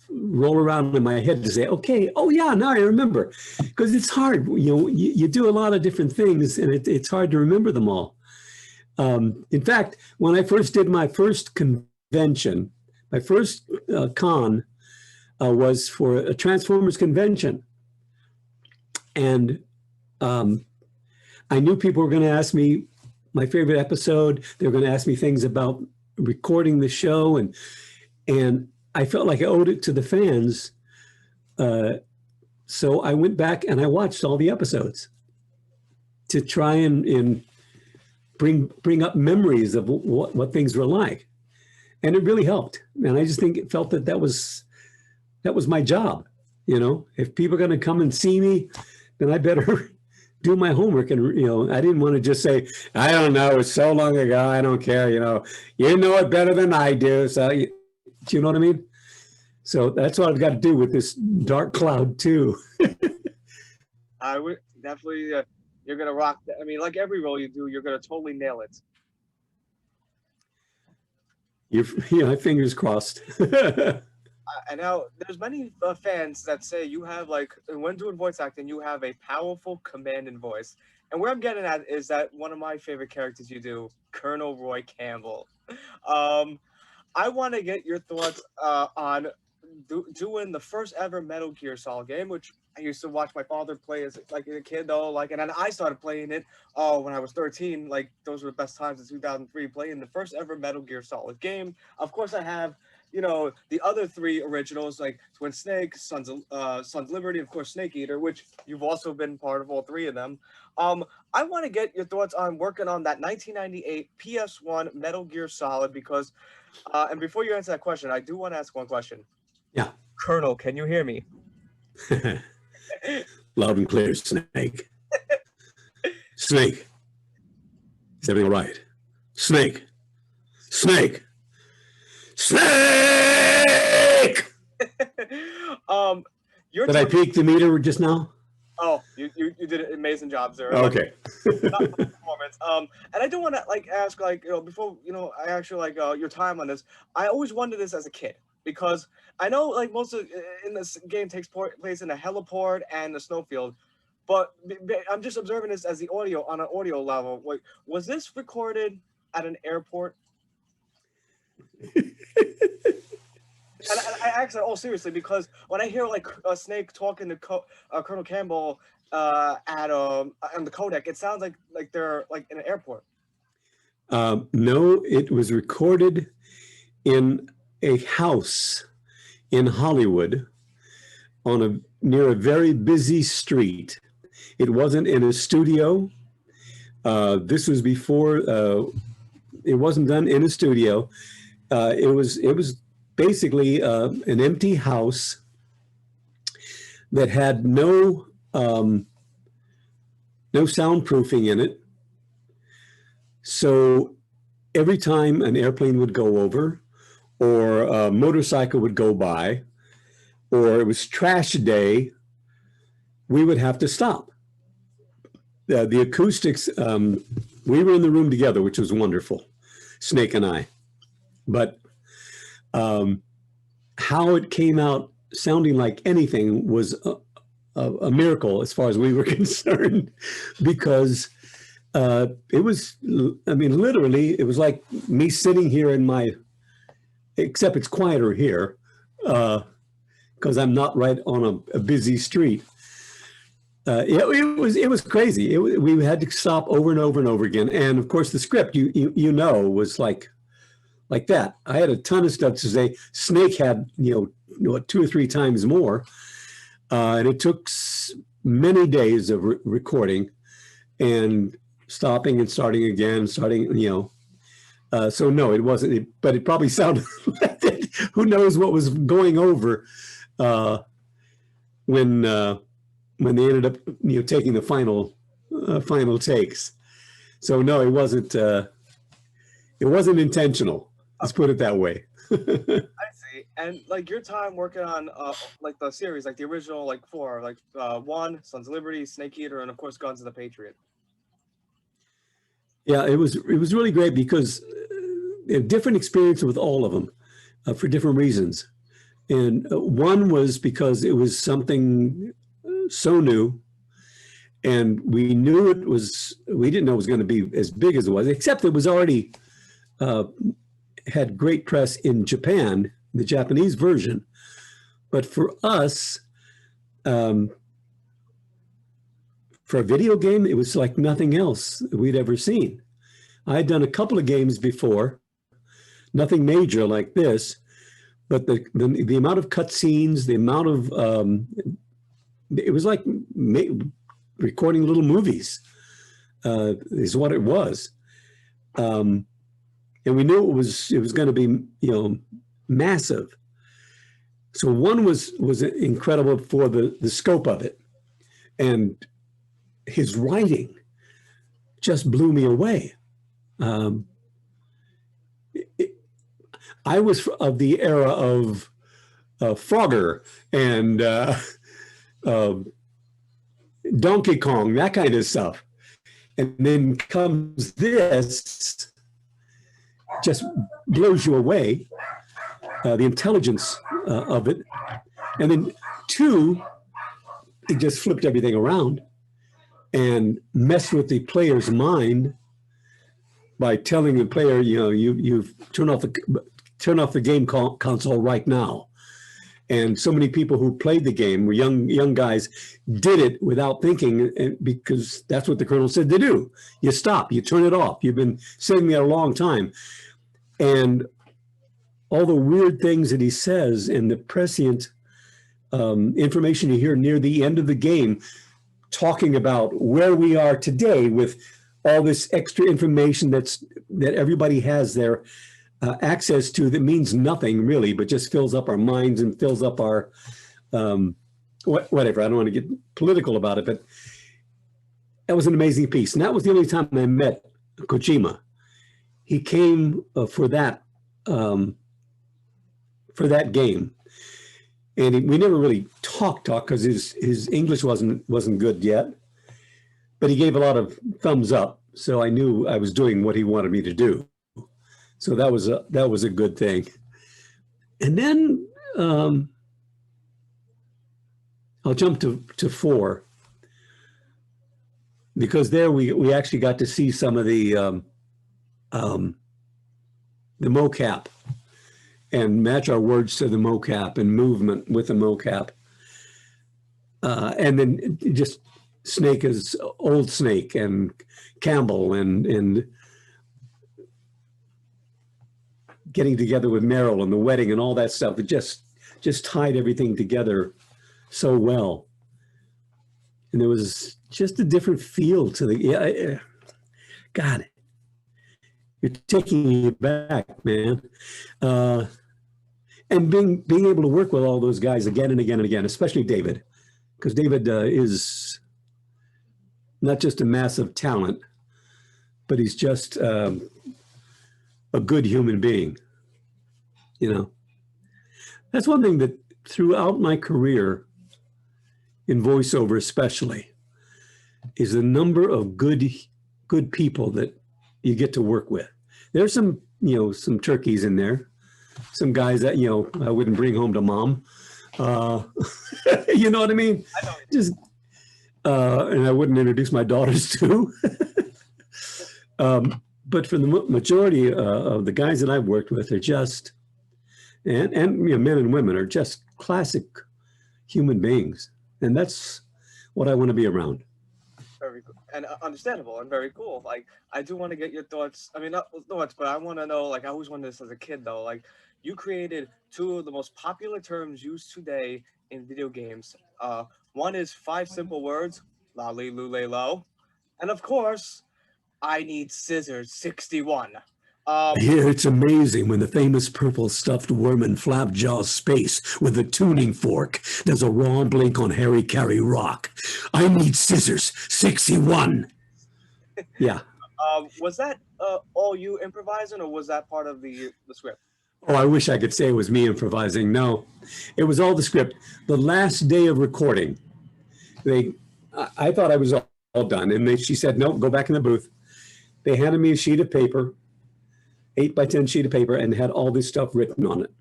roll around in my head to say, okay, oh yeah, now I remember. Because it's hard. You do a lot of different things and it's hard to remember them all. In fact, when I first did my first convention, my first con was for a Transformers convention. And I knew people were going to ask me my favorite episode. They were going to ask me things about recording the show. And I felt like I owed it to the fans. So I went back and I watched all the episodes to try and bring up memories of what things were like. And it really helped. And I just felt that was my job. If people are going to come and see me, then I better do my homework. And, I didn't want to just say, I don't know, it's so long ago, I don't care, you know it better than I do. So, do you know what I mean? So that's what I've got to do with this Dark Cloud 2. I would definitely, you're going to rock. I mean, like every role you do, you're going to totally nail it. My fingers crossed. And now there's many fans that say you have when doing voice acting, you have a powerful commanding voice. And where I'm getting at is that one of my favorite characters you do, Colonel Roy Campbell. I want to get your thoughts on doing the first ever Metal Gear Solid game, which I used to watch my father play as like a kid though, like, and then I started playing it. When I was 13. Like those were the best times in 2003, playing the first ever Metal Gear Solid game. Of course, I have the other three originals like Twin Snake, Sons Liberty, of course, Snake Eater, which you've also been part of all three of them. I want to get your thoughts on working on that 1998 PS1 Metal Gear Solid because, and before you answer that question, I do want to ask one question. Yeah. Colonel, can you hear me? Loud and clear, Snake. Snake. Is everything all right? Snake. Snake. Snake! Did I peak the meter just now? Oh, you did an amazing job, sir. Okay. Performance. And I do want to ask before I actually your time on this. I always wondered this as a kid because I know most of in this game takes place in a heliport and a snowfield, but I'm just observing this as the audio on an audio level. Like, was this recorded at an airport? And I ask that all seriously because when I hear a Snake talking to Colonel Campbell on the codec, it sounds like they're in an airport. No, it was recorded in a house in Hollywood near a very busy street. It wasn't in a studio. This was before. It wasn't done in a studio. It was basically an empty house that had no soundproofing in it. So every time an airplane would go over, or a motorcycle would go by, or it was trash day, we would have to stop. The acoustics, we were in the room together, which was wonderful, Snake and I. But how it came out sounding like anything was a miracle as far as we were concerned, because it was, literally, it was like me sitting here except it's quieter here, because I'm not right on a busy street. It was crazy. We had to stop over and over and over again. And of course, the script, was like that. I had a ton of stuff to say. Snake had, 2 or 3 times more. And it took many days of recording and stopping and starting again, so no, it wasn't, but it probably sounded like that. Who knows what was going over when they ended up, taking the final takes. So no, it wasn't intentional. Let's put it that way. I see. And your time working on the series, the original 4, 1, Sons of Liberty, Snake Eater, and of course Guns of the Patriot. Yeah, it was really great because a different experience with all of them for different reasons. And one was because it was something so new, and we didn't know it was going to be as big as it was, except it was already had great press in Japan, the Japanese version. But for us, for a video game, it was like nothing else we'd ever seen. I had done a couple of games before, nothing major like this, but the amount of cutscenes, the amount of, it was like recording little movies, is what it was. And we knew it was going to be, massive. So one was incredible for the scope of it, and his writing just blew me away. I was of the era of Frogger and Donkey Kong, that kind of stuff. And then comes this, just blows you away, the intelligence of it. And then 2, it just flipped everything around and messed with the player's mind by telling the player, you've turn off the game console right now. And so many people who played the game were young guys, did it without thinking, because that's what the colonel said to do. You stop, you turn it off. You've been saying that a long time. And all the weird things that he says and the prescient information you hear near the end of the game, talking about where we are today with all this extra information that everybody has their access to, that means nothing really, but just fills up our minds and fills up our whatever. I don't want to get political about it, but that was an amazing piece. And that was the only time I met Kojima. He came for that game, and we never really talked because his English wasn't good yet, but he gave a lot of thumbs up, so I knew I was doing what he wanted me to do. So that was a good thing. And then I'll jump to 4, because there we actually got to see some of the mocap and match our words to the mocap and movement with the mocap. And then just Snake is old Snake and Campbell and getting together with Meryl and the wedding and all that stuff. It just tied everything together so well. And there was just a different feel to the, God, you're taking me back, man. And being able to work with all those guys again and again and again, especially David, because David is not just a massive talent, but he's just a good human being. You know, that's one thing that throughout my career in voiceover, especially, is the number of good people that you get to work with. There's some turkeys in there, some guys that, I wouldn't bring home to mom. You know what I mean? I know. Just, and I wouldn't introduce my daughters to. But for the majority of the guys that I've worked with are just, and men and women are just classic human beings. And that's what I want to be around. Very cool. And understandable and very cool. Like, I do want to get your thoughts. I mean, not thoughts, but I want to know, like, I always wanted this as a kid, though. Like, you created 2 of the most popular terms used today in video games. One is 5 simple words, lolly, lule, lo. And of course, I need scissors, 61. Here it's amazing when the famous purple stuffed worm in Flapjaw's space with a tuning fork does a raw blink on Harry Carey rock. I need scissors, 61. Yeah. Was that all you improvising, or was that part of the script? Oh, I wish I could say it was me improvising. No, it was all the script. The last day of recording, I thought I was all done, and she said, "Nope, go back in the booth." They handed me a sheet of paper, 8x10 sheet of paper, and had all this stuff written on it.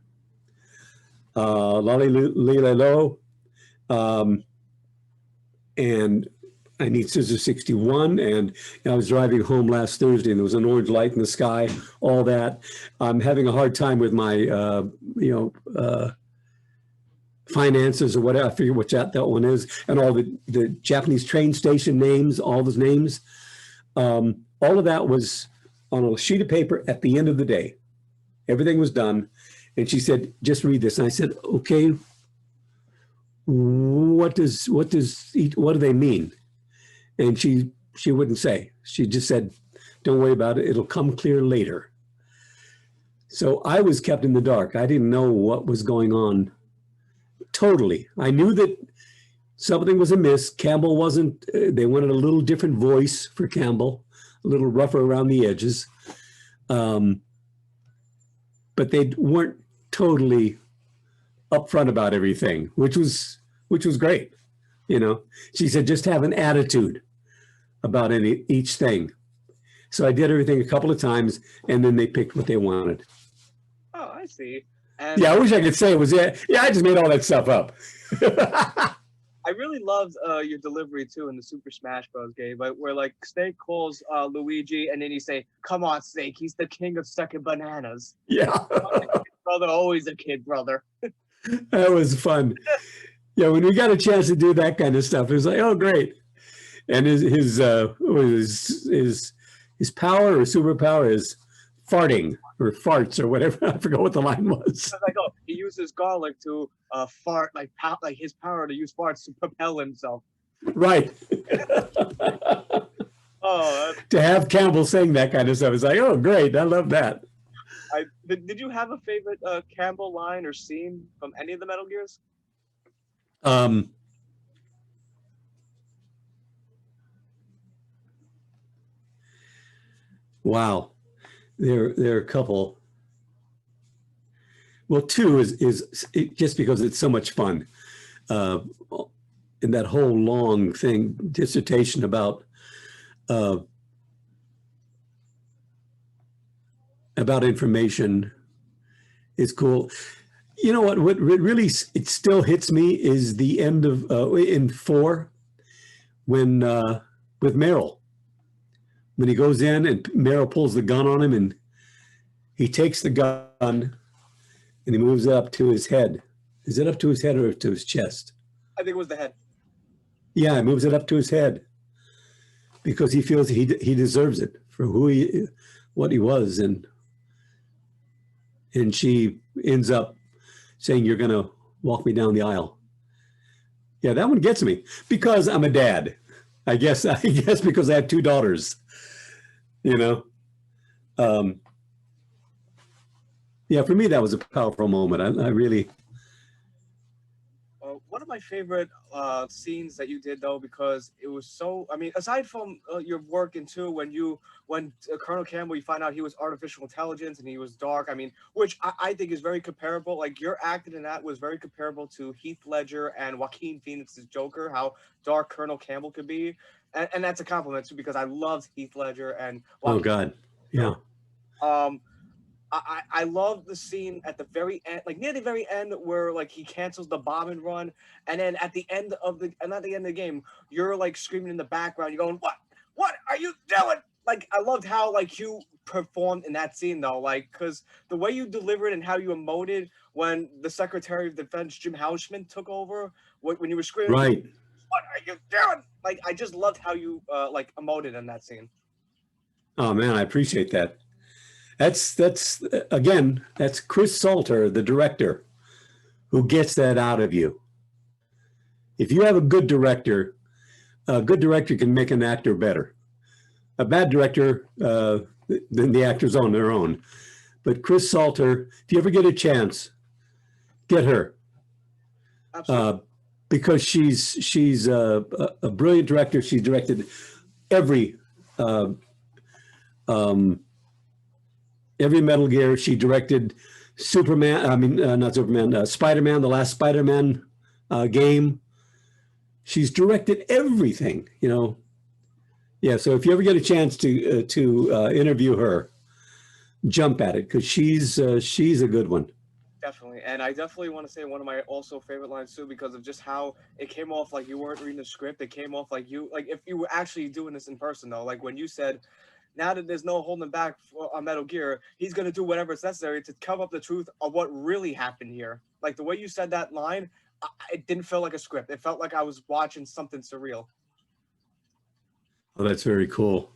Lolly Lila Lo, and I need scissors 61. And I was driving home last Thursday, and there was an orange light in the sky. All that. I'm having a hard time with my, finances or whatever. I figure what that one is, and all the Japanese train station names, all those names. All of that was on a sheet of paper at the end of the day. Everything was done. And she said, "Just read this." And I said, "Okay, what do they mean?" And she wouldn't say. She just said, "Don't worry about it. It'll come clear later." So I was kept in the dark. I didn't know what was going on totally. I knew that something was amiss. Campbell wasn't, they wanted a little different voice for Campbell, a little rougher around the edges. But they weren't totally upfront about everything, which was great. She said, "Just have an attitude about each thing." So I did everything a couple of times, and then they picked what they wanted. Oh, I see. And yeah, I wish I could say it was, yeah, I just made all that stuff up. I really loved your delivery too in the Super Smash Bros. Game, but where like Snake calls Luigi, and then you say, "Come on, Snake, he's the king of sucking bananas." Yeah. Brother, always a kid, brother. That was fun. Yeah, when we got a chance to do that kind of stuff, it was like, oh, great. And his power or superpower is farting or farts or whatever. I forgot what the line was. Like, oh, he uses garlic to fart, like his power to use farts to propel himself. Right. Oh, To have Campbell saying that kind of stuff is like, oh, great. I love that. did you have a favorite Campbell line or scene from any of the Metal Gears? Wow. There are a couple. Well, two is just because it's so much fun. In that whole long thing, dissertation about information is cool. You know what really it still hits me is the end of in 4 when with Meryl, when he goes in and Meryl pulls the gun on him and he takes the gun and he moves it up to his head. Is it up to his head or to his chest? I think it was the head. Yeah, he moves it up to his head because he feels he deserves it for what he was, and she ends up saying, "You're gonna walk me down the aisle." Yeah, that one gets me because I'm a dad. I guess because I have 2 daughters. You know, yeah, for me that was a powerful moment. I really. One of my favorite scenes that you did, though, because it was so, I mean, aside from your work into when Colonel Campbell, you find out he was artificial intelligence and he was dark, I mean, which I think is very comparable. Like, your acting in that was very comparable to Heath Ledger and Joaquin Phoenix's Joker, how dark Colonel Campbell could be. And that's a compliment, too, because I loved Heath Ledger and Joaquin. Oh, God. Yeah. I love the scene at the very end, like near the very end, where like he cancels the bomb and run, and then at the end of the game, you're like screaming in the background, you're going, "What are you doing?" Like, I loved how like you performed in that scene, though, like, because the way you delivered and how you emoted when the Secretary of Defense Jim Houseman took over, when you were screaming, right, "What are you doing?" Like, I just loved how you like emoted in that scene. Oh man, I appreciate that. That's again, that's Chris Salter, the director, who gets that out of you. If you have a good director can make an actor better. A bad director, then the actor's on their own. But Chris Salter, if you ever get a chance, get her. Absolutely. Because she's a brilliant director. She directed every Metal Gear. She directed not Superman, Spider-Man, the last Spider-Man game. She's directed everything, you know. Yeah, so if you ever get a chance to interview her, jump at it, because she's a good one. Definitely. And I definitely want to say one of my also favorite lines too, because of just how it came off like you weren't reading the script. It came off like if you were actually doing this in person, though. Like when you said, now that there's no holding back on Metal Gear, he's going to do whatever is necessary to cover up the truth of what really happened here. Like the way you said that line, it didn't feel like a script. It felt like I was watching something surreal. Oh, that's very cool.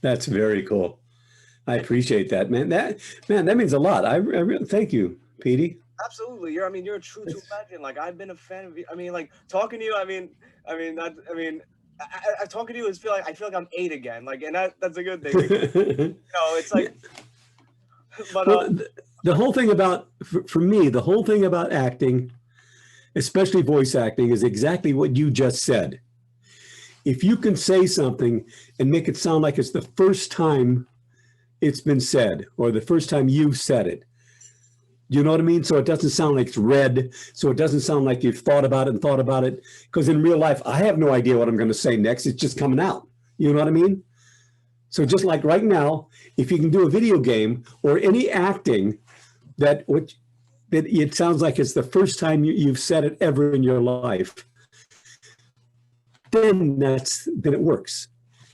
That's very cool. I appreciate that, man. That means a lot. I really thank you, Petey. Absolutely. You're a true legend. Like, I've been a fan of you. I mean, like, talking to you, talking to you I feel like I'm 8 again. Like, and that's a good thing. You know, it's like, but well, the whole thing about, for me, the whole thing about acting, especially voice acting, is exactly what you just said. If you can say something and make it sound like it's the first time it's been said, or the first time you've said it, you know what I mean? So it doesn't sound like it's read. So it doesn't sound like you've thought about it. Because in real life, I have no idea what I'm going to say next. It's just coming out. You know what I mean? So just like right now, if you can do a video game or any acting that it sounds like it's the first time you've said it ever in your life, then it works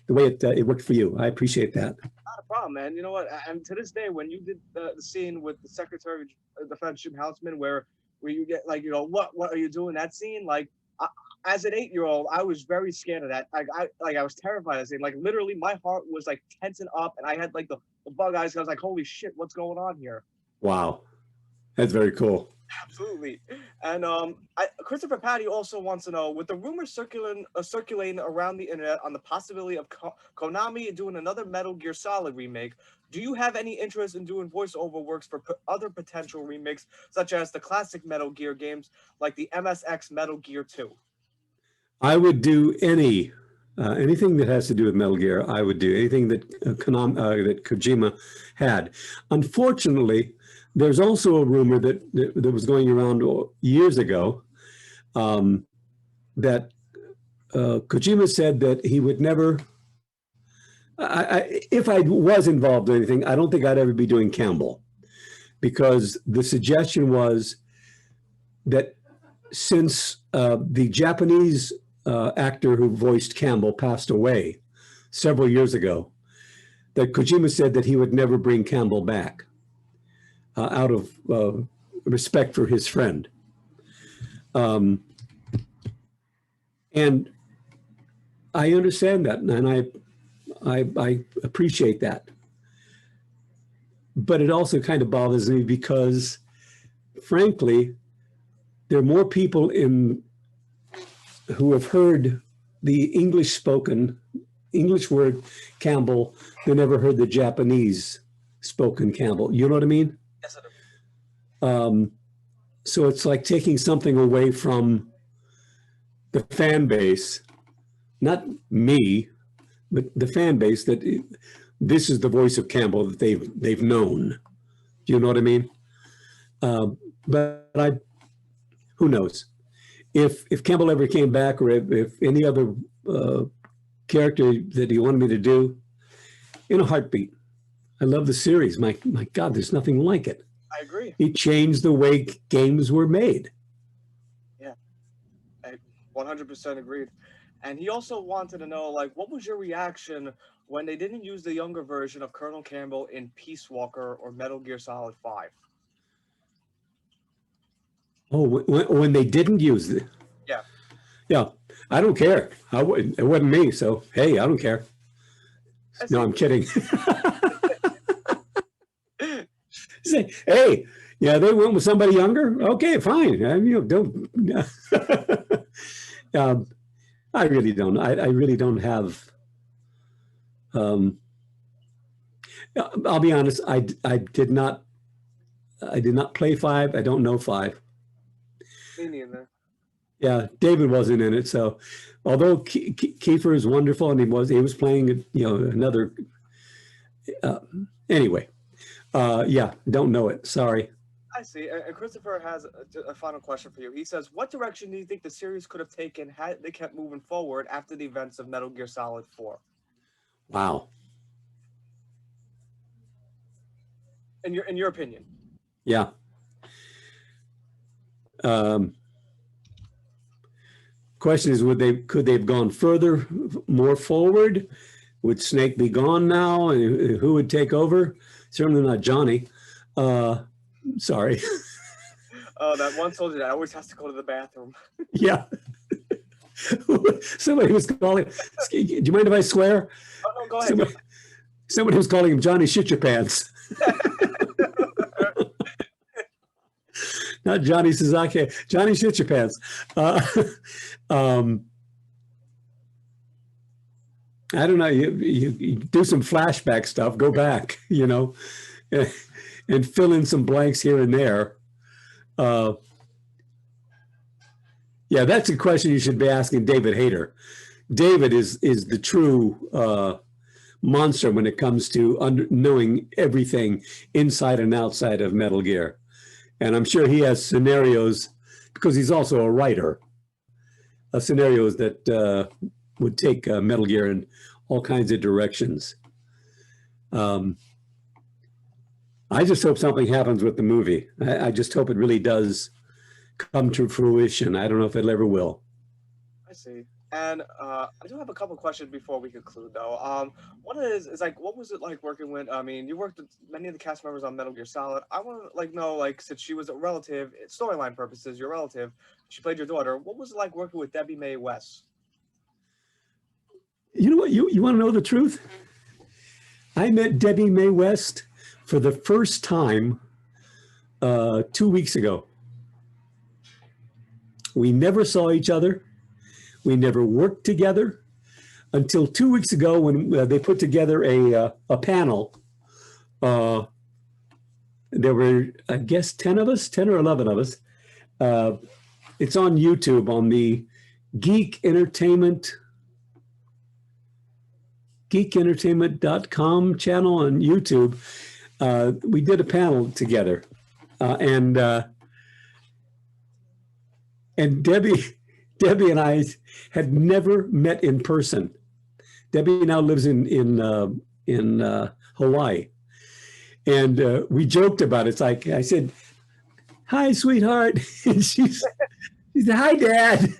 the way it worked for you. I appreciate that. Not a problem, man. You know what? And to this day, when you did the scene with the Secretary of Defense Jim Houseman, where where you get like, what are you doing that scene? Like, as an 8-year-old, I was very scared of that. I was terrified of that scene. Like literally, my heart was like tensing up, and I had like the bug eyes. I was like, holy shit, what's going on here? Wow, that's very cool. Absolutely. And Christopher Patty also wants to know, with the rumors circulating around the internet on the possibility of Konami doing another Metal Gear Solid remake, do you have any interest in doing voiceover works for other potential remakes, such as the classic Metal Gear games, like the MSX Metal Gear 2? I would do anything that has to do with Metal Gear. I would do anything that that Kojima had. Unfortunately, there's also a rumor that was going around years ago that Kojima said that he would never. If I was involved in anything, I don't think I'd ever be doing Campbell, because the suggestion was that since the Japanese actor who voiced Campbell passed away several years ago, that Kojima said that he would never bring Campbell back out of respect for his friend. And I understand that, and I appreciate that. But it also kind of bothers me because, frankly, there are more people who have heard the English word Campbell than ever heard the Japanese spoken Campbell. You know what I mean? Yes, I do. So it's like taking something away from the fan base, not me, but the fan base, that this is the voice of Campbell that they've known. Do you know what I mean? But who knows? If Campbell ever came back, or if any other character that he wanted me to do, in a heartbeat. I love the series. My God, there's nothing like it. I agree. It changed the way games were made. Yeah, I 100% agreed. And he also wanted to know, like, what was your reaction when they didn't use the younger version of Colonel Campbell in Peace Walker or Metal Gear Solid 5? Oh, when they didn't use it? Yeah. Yeah, I don't care. It wasn't me, so hey, I don't care. No, I'm kidding. Say, hey, yeah, they went with somebody younger. Okay, fine. Don't. I really don't. I really don't have. I'll be honest. I did not play 5. I don't know 5. Me neither. Yeah, David wasn't in it, so although Kiefer is wonderful, and he was playing, another. Anyway, yeah, don't know it. Sorry. I see. And Christopher has a final question for you. He says, what direction do you think the series could have taken had they kept moving forward after the events of Metal Gear Solid 4? Wow. In your opinion? Yeah. Question is, could they have gone further, more forward? Would Snake be gone now? And who would take over? Certainly not Johnny. Sorry. Oh, that one soldier that always has to go to the bathroom. Yeah. Somebody was calling. Do you mind if I swear? Oh, no, go ahead. Somebody was calling him Johnny Shit Your Pants. Not Johnny Suzuki. Johnny Shit Your Pants. I don't know. You do some flashback stuff. Go back, and fill in some blanks here and there. Yeah, that's a question you should be asking David Hayter. David is the true monster when it comes to knowing everything inside and outside of Metal Gear. And I'm sure he has scenarios, because he's also a writer, scenarios that would take Metal Gear in all kinds of directions. I just hope something happens with the movie. I just hope it really does come to fruition. I don't know if it ever will. I see. And I do have a couple questions before we conclude, though. One is like, what was it like working with? I mean, you worked with many of the cast members on Metal Gear Solid. I want to like know, like, since she was a relative, storyline purposes, your relative, she played your daughter. What was it like working with Debbie Mae West? You know what? You want to know the truth? I met Debbie Mae West for the first time 2 weeks ago. We never saw each other. We never worked together until 2 weeks ago when they put together a panel. There were, I guess, 10 of us, 10 or 11 of us. It's on YouTube on the geekentertainment.com channel on YouTube. We did a panel together. And Debbie and I had never met in person. Debbie now lives in Hawaii. And we joked about it. It's like, I said, "Hi, sweetheart." And she said, "Hi, Dad."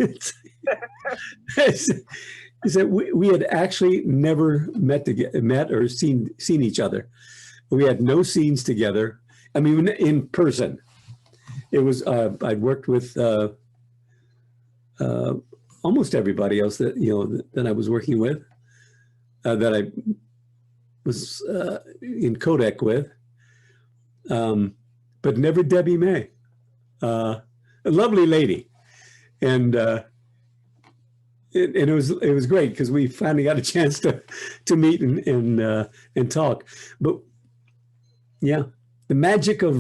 I said, we had actually never met or seen each other. We had no scenes together. I mean, in person. It was, I'd worked with almost everybody else that I was working with, that I was in codec with, but never Debbie Mae. A lovely lady, and it was great because we finally got a chance to meet and talk. But yeah, the magic of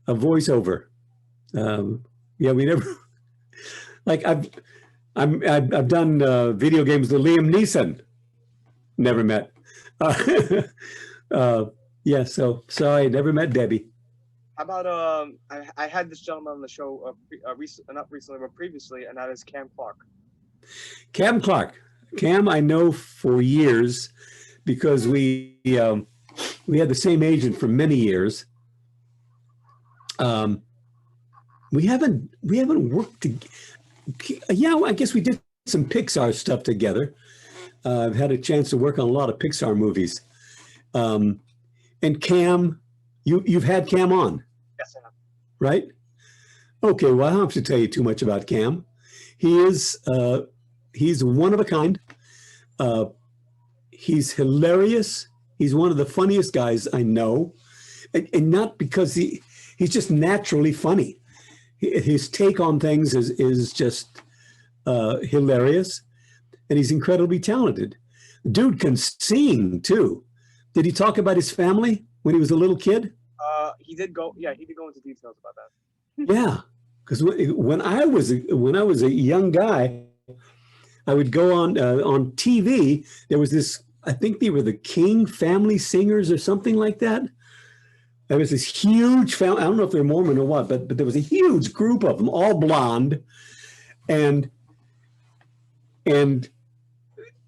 voiceover. Yeah, we never. Like I've done video games with Liam Neeson. Never met. Yeah, so sorry, never met Debbie. How about I had this gentleman on the show not recently, but previously, and that is Cam Clark. Cam Clark. Cam, I know for years because we had the same agent for many years. We haven't worked together. Yeah, I guess we did some Pixar stuff together. I've had a chance to work on a lot of Pixar movies. And Cam, you've had Cam on. Yes, I have. Right? Okay, well, I don't have to tell you too much about Cam. He's one of a kind. He's hilarious. He's one of the funniest guys I know. And not because he's just naturally funny. His take on things is just hilarious, and he's incredibly talented. Dude can sing too. Did he talk about his family when he was a little kid? He did go into details about that. Yeah, because when I was a young guy, I would go on TV. There was this, I think they were the King Family Singers or something like that. There was this huge family. I don't know if they're Mormon or what, but there was a huge group of them, all blonde, and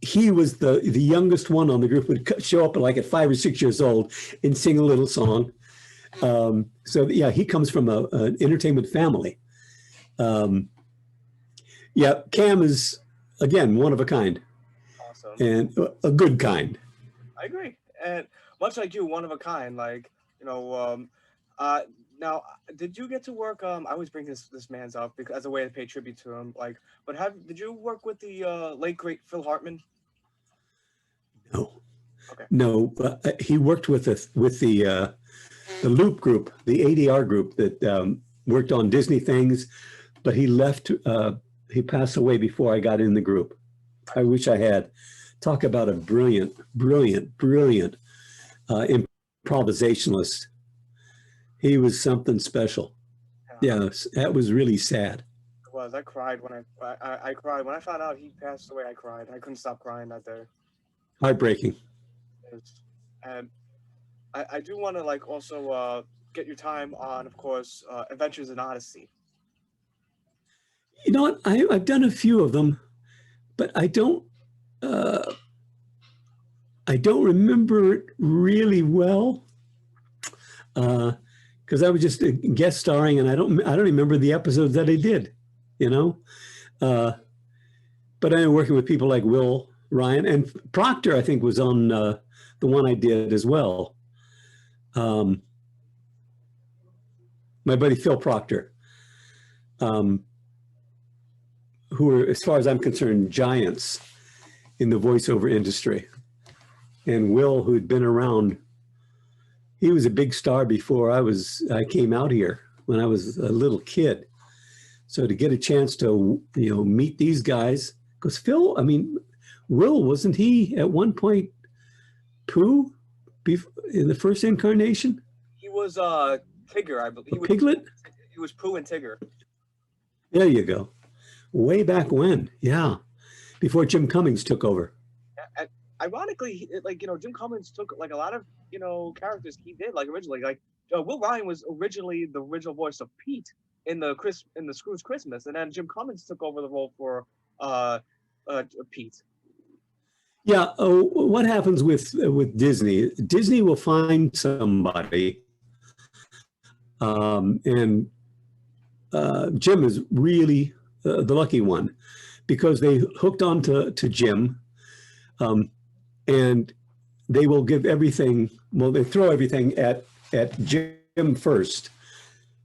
he was the youngest one on the group. Would show up at 5 or 6 years old and sing a little song. So yeah, he comes from an entertainment family. Yeah, Cam is again one of a kind. Awesome. And a good kind. I agree, and much like you, one of a kind. Like. Now, did you get to work? I always bring this man's up because as a way to pay tribute to him. Did you work with the late great Phil Hartman? No. Okay. No, he worked with the Loop group, the ADR group that worked on Disney things, but he left. He passed away before I got in the group. I wish I had. Talk about a brilliant improvisationalist. He was something special. Yeah, that was really sad. It was. I cried when I cried when I found out he passed away. I cried. I couldn't stop crying that day. Heartbreaking. And I do want to also get your time on, of course, Adventures in Odyssey. You know what? I've done a few of them, but I don't remember it really well because I was just guest starring, and I don't remember the episodes that I did. but I'm working with people like Will Ryan and Proctor, I think was on the one I did as well. My buddy Phil Proctor, who are, as far as I'm concerned, giants in the voiceover industry. And Will, who'd been around, he was a big star before I came out here when I was a little kid. So to get a chance to, meet these guys, because Phil, Will, wasn't he at one point Pooh in the first incarnation? He was Tigger, I believe. Piglet? He was Pooh and Tigger. There you go. Way back when, yeah. Before Jim Cummings took over. And ironically, Jim Cummings took like a lot of, characters he did like originally. Like Will Ryan was originally the original voice of Pete in the Scrooge Christmas, and then Jim Cummings took over the role for Pete. Yeah. Oh, what happens with Disney? Disney will find somebody, and Jim is really the lucky one, because they hooked on to Jim, and they will give everything. Well, they throw everything at Jim first.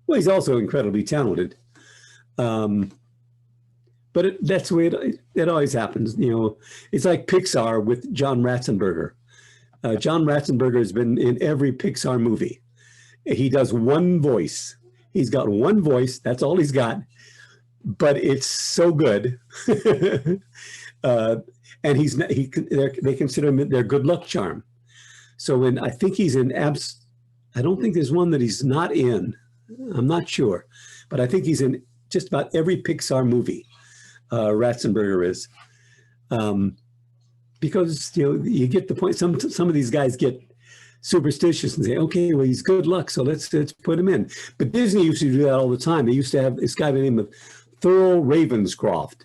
Well, he's also incredibly talented. But that's the way it always happens. It's like Pixar with John Ratzenberger. John Ratzenberger has been in every Pixar movie. He does one voice. He's got one voice. That's all he's got. But it's so good. And they consider him their good luck charm. So I think he's in I don't think there's one that he's not in. I'm not sure. But I think he's in just about every Pixar movie. Ratzenberger is, because you get the point. Some of these guys get superstitious and say, okay, well, he's good luck, so let's put him in. But Disney used to do that all the time. They used to have this guy by the name of Thurl Ravenscroft,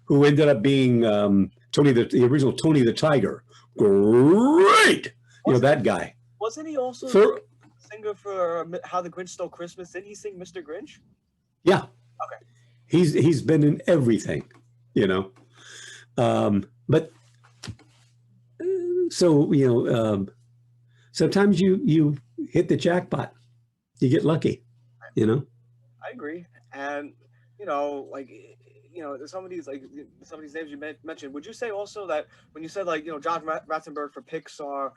who ended up being the original Tony the Tiger. Great, that guy. Wasn't he also the singer for How the Grinch Stole Christmas? Didn't he sing Mr. Grinch? Yeah. Okay. He's been in everything, but so sometimes you hit the jackpot, you get lucky, I agree, and some of these names you mentioned. Would you say also that when you said John Ratzenberger for Pixar,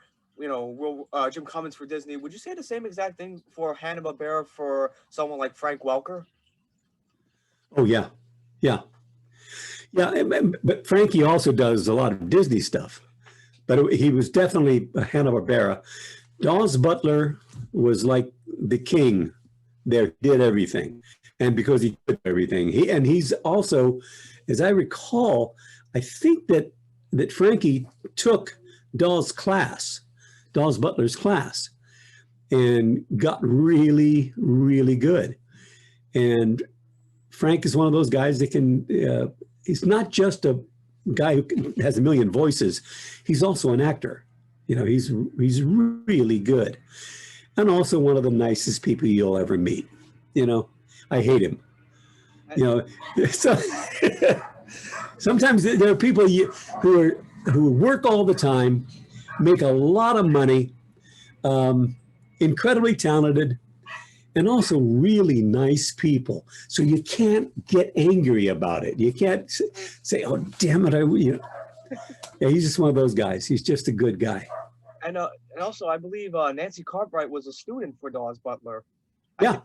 Jim Cummings for Disney, would you say the same exact thing for Hanna-Barbera for someone like Frank Welker? Oh, yeah. But Frankie also does a lot of Disney stuff. But he was definitely a Hanna-Barbera. Daws Butler was like the king there, did everything. And because he did everything. He's also, as I recall, I think that Frankie took Daws Butler's class, and got really, really good. And Frank is one of those guys that can, he's not just a guy who has a million voices. He's also an actor. He's really good. And also one of the nicest people you'll ever meet. I hate him. So sometimes there are people who work all the time, make a lot of money, incredibly talented, and also really nice people. So you can't get angry about it. You can't say, "Oh, damn it!" Yeah, he's just one of those guys. He's just a good guy. And also, I believe Nancy Cartwright was a student for Daws Butler. Yeah.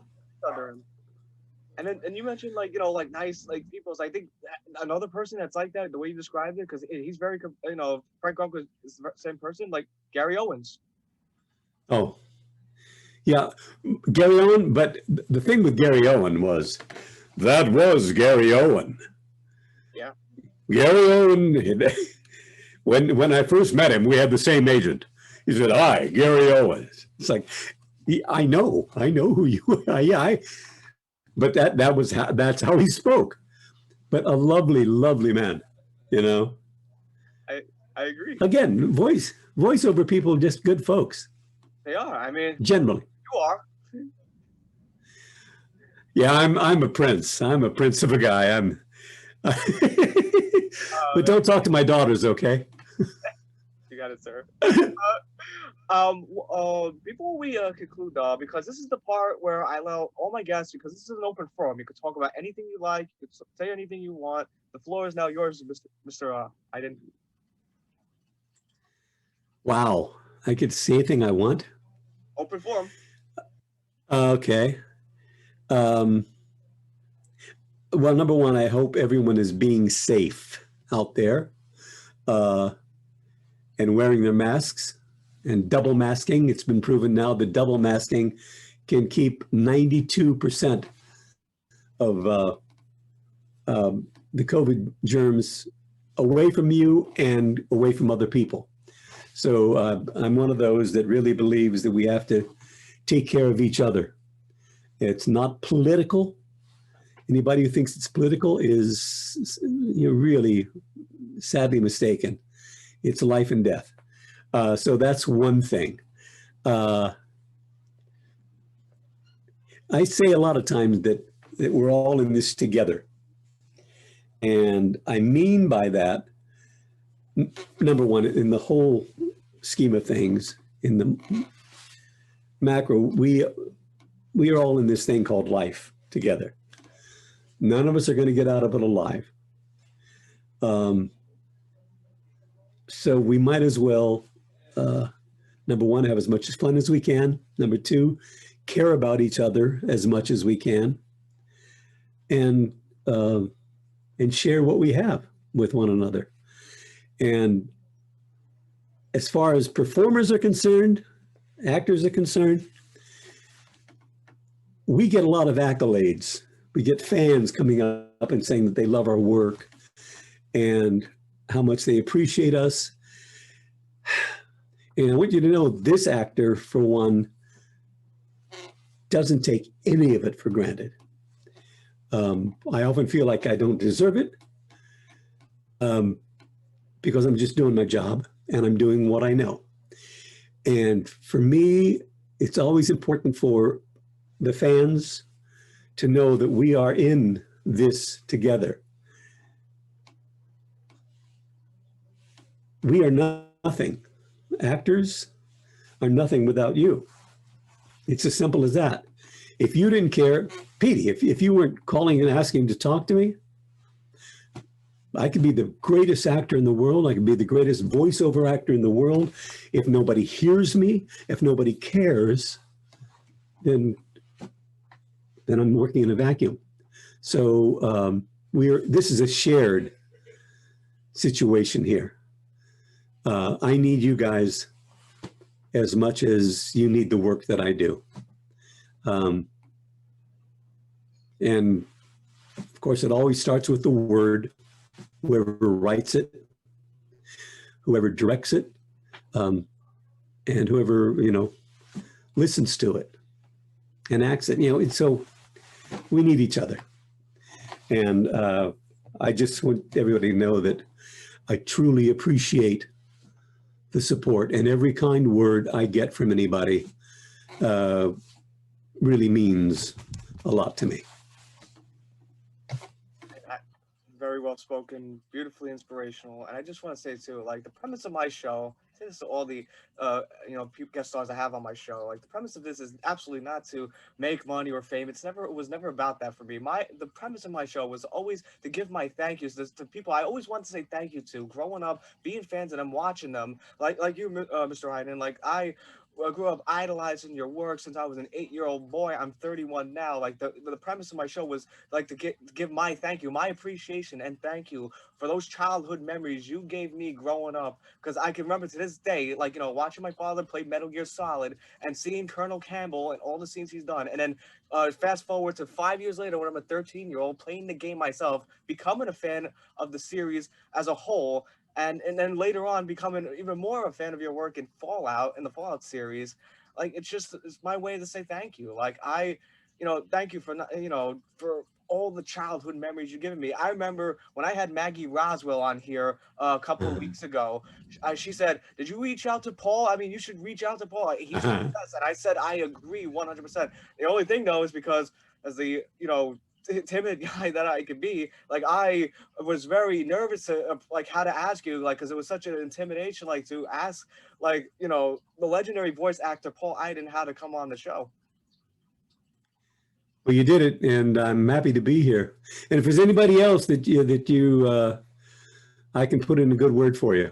And you mentioned nice people. I think another person that's like that, the way you described it, because he's very Frank Welker is the same person, like Gary Owens. Oh. Yeah, Gary Owen, but the thing with Gary Owen was Gary Owen. Yeah. Gary Owen, when I first met him, we had the same agent. He said, "Hi, Gary Owens." It's like, I know who you are. Yeah, but that's how he spoke. But a lovely, lovely man, I agree. Again, voiceover people, just good folks. They are. Generally. You are. Yeah, I'm a prince. I'm a prince of a guy. But don't talk to my daughters, okay? You got it, sir. Before we conclude, because this is the part where I allow all my guests, because this is an open forum, you can talk about anything you like, you can say anything you want. The floor is now yours, Mr. Eiding. Wow, I could say anything I want. Open forum. Okay. Well, number one, I hope everyone is being safe out there and wearing their masks and double masking. It's been proven now that double masking can keep 92% of the COVID germs away from you and away from other people. So I'm one of those that really believes that we have to take care of each other. It's not political. Anybody who thinks it's political is really sadly mistaken. It's life and death. So that's one thing. I say a lot of times that we're all in this together. And I mean by that, number one, in the whole scheme of things, in the macro, we are all in this thing called life together. None of us are going to get out of it alive. So we might as well, number one, have as much fun as we can. Number two, care about each other as much as we can, and share what we have with one another. And as far as performers are concerned, actors are concerned, we get a lot of accolades. We get fans coming up and saying that they love our work and how much they appreciate us. And I want you to know this actor, for one, doesn't take any of it for granted. I often feel like I don't deserve it because I'm just doing my job and I'm doing what I know. And for me, it's always important for the fans to know that we are in this together. We are nothing. Actors are nothing without you. It's as simple as that. If you didn't care, Petey, if you weren't calling and asking to talk to me, I could be the greatest actor in the world. I could be the greatest voiceover actor in the world. If nobody hears me, if nobody cares, then I'm working in a vacuum. So this is a shared situation here. I need you guys as much as you need the work that I do. And of course, it always starts with the word, whoever writes it, whoever directs it, and whoever, listens to it and acts it. And so we need each other. And I just want everybody to know that I truly appreciate the support, and every kind word I get from anybody really means a lot to me. Very well spoken, beautifully inspirational. And I just want to say too, like, the premise of my show, I say this to all the guest stars I have on my show, like, the premise of this is absolutely not to make money or fame. It was never about that for me. The premise of my show was always to give my thank yous to people I always wanted to say thank you to growing up, being fans of them, watching them, like you, Mr. Eiding. Like, I grew up idolizing your work since I was an 8-year-old boy. I'm 31 now. Like, the premise of my show was like to give my thank you, my appreciation, and thank you for those childhood memories you gave me growing up. Because I can remember to this day, like, watching my father play Metal Gear Solid and seeing Colonel Campbell and all the scenes he's done. And then fast forward to 5 years later when I'm a 13-year-old playing the game myself, becoming a fan of the series as a whole. And then later on becoming even more of a fan of your work in the Fallout series. Like, it's my way to say thank you. Like, thank you for for all the childhood memories you've given me. I remember when I had Maggie Roswell on here a couple of weeks ago, she said, "Did you reach out to Paul? I mean, you should reach out to Paul. He should." And I said, I agree 100%. The only thing though is because as the timid guy that I could be, like I was very nervous to like how to ask you, like because it was such an intimidation, like to ask, like you know, the legendary voice actor Paul Eiding how to come on the show. Well, you did it, and I'm happy to be here. And if there's anybody else that I can put in a good word for you,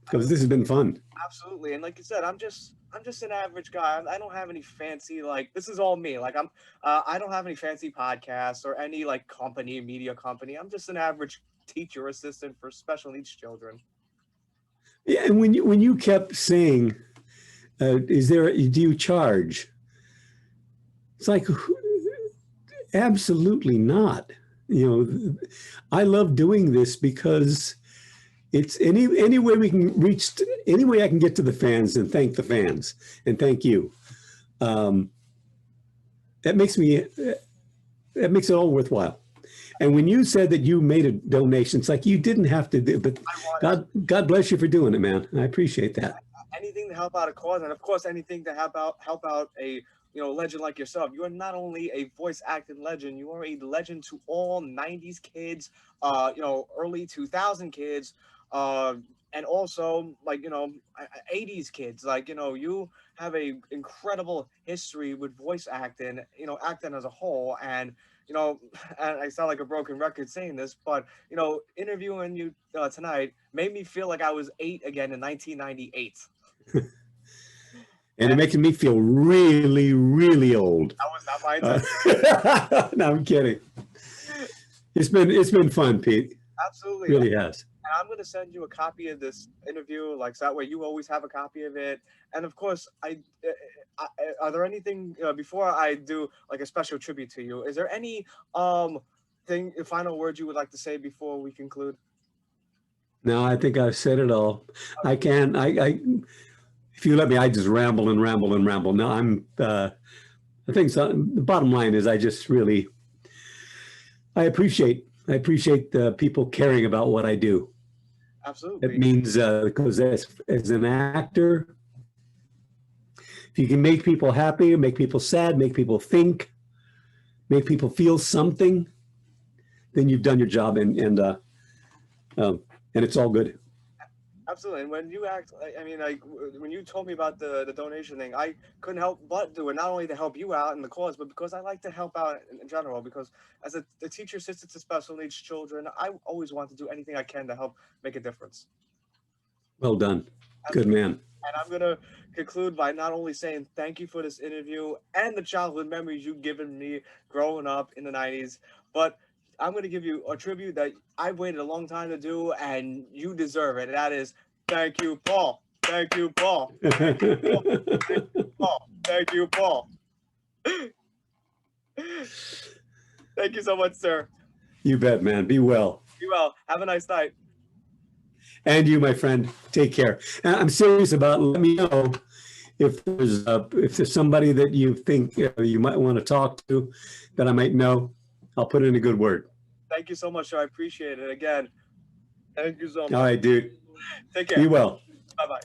because this has been fun. Absolutely, and like you said, I'm just an average guy. I don't have any fancy, like this is all me. Like I don't have any fancy podcasts or any like media company. I'm just an average teacher assistant for special needs children. Yeah, and when you kept saying, do you charge? It's like, absolutely not. You know, I love doing this because it's any way we can reach, any way I can get to the fans and thank the fans and thank you. That makes it all worthwhile. And when you said that you made a donation, it's like you didn't have to do, but God bless you for doing it, man. I appreciate that. Anything to help out a cause, and of course, anything to help out a legend like yourself. You are not only a voice acting legend, you are a legend to all '90s kids, early 2000 kids, and also like '80s kids. Like you have a incredible history with voice acting, acting as a whole, and and I sound like a broken record saying this, but interviewing you tonight made me feel like I was 8 again in 1998. And it makes me feel really, really old. That was not my intention. No, I'm kidding. It's been fun, Pete. Absolutely. It really has. And I'm going to send you a copy of this interview, like so that way you always have a copy of it. And of course, are there anything before I do like a special tribute to you? Is there any final words you would like to say before we conclude? No, I think I've said it all. I can. If you let me, I just ramble and ramble and ramble. No, I think so, the bottom line is I just really, I appreciate the people caring about what I do. Absolutely. It means, because as an actor, if you can make people happy, make people sad, make people think, make people feel something, then you've done your job, and it's all good. Absolutely. And when you act, when you told me about the donation thing, I couldn't help but do it, not only to help you out in the cause, but because I like to help out in general, because as a teacher assistant to special needs children, I always want to do anything I can to help make a difference. Well done. Good man. And I'm going to conclude by not only saying thank you for this interview and the childhood memories you've given me growing up in the 90s, but I'm going to give you a tribute that I've waited a long time to do, and you deserve it. And that is, thank you, Paul. Thank you, Paul. Thank you, Paul. Thank you, Paul. Thank you, Paul. Thank you so much, sir. You bet, man. Be well. Be well. Have a nice night. And you, my friend, take care. And I'm serious about, let me know if there's somebody that you think you might want to talk to that I might know. I'll put in a good word. Thank you so much, sir. I appreciate it. Again, thank you so much. All right, dude. Take care. Be well. Bye-bye.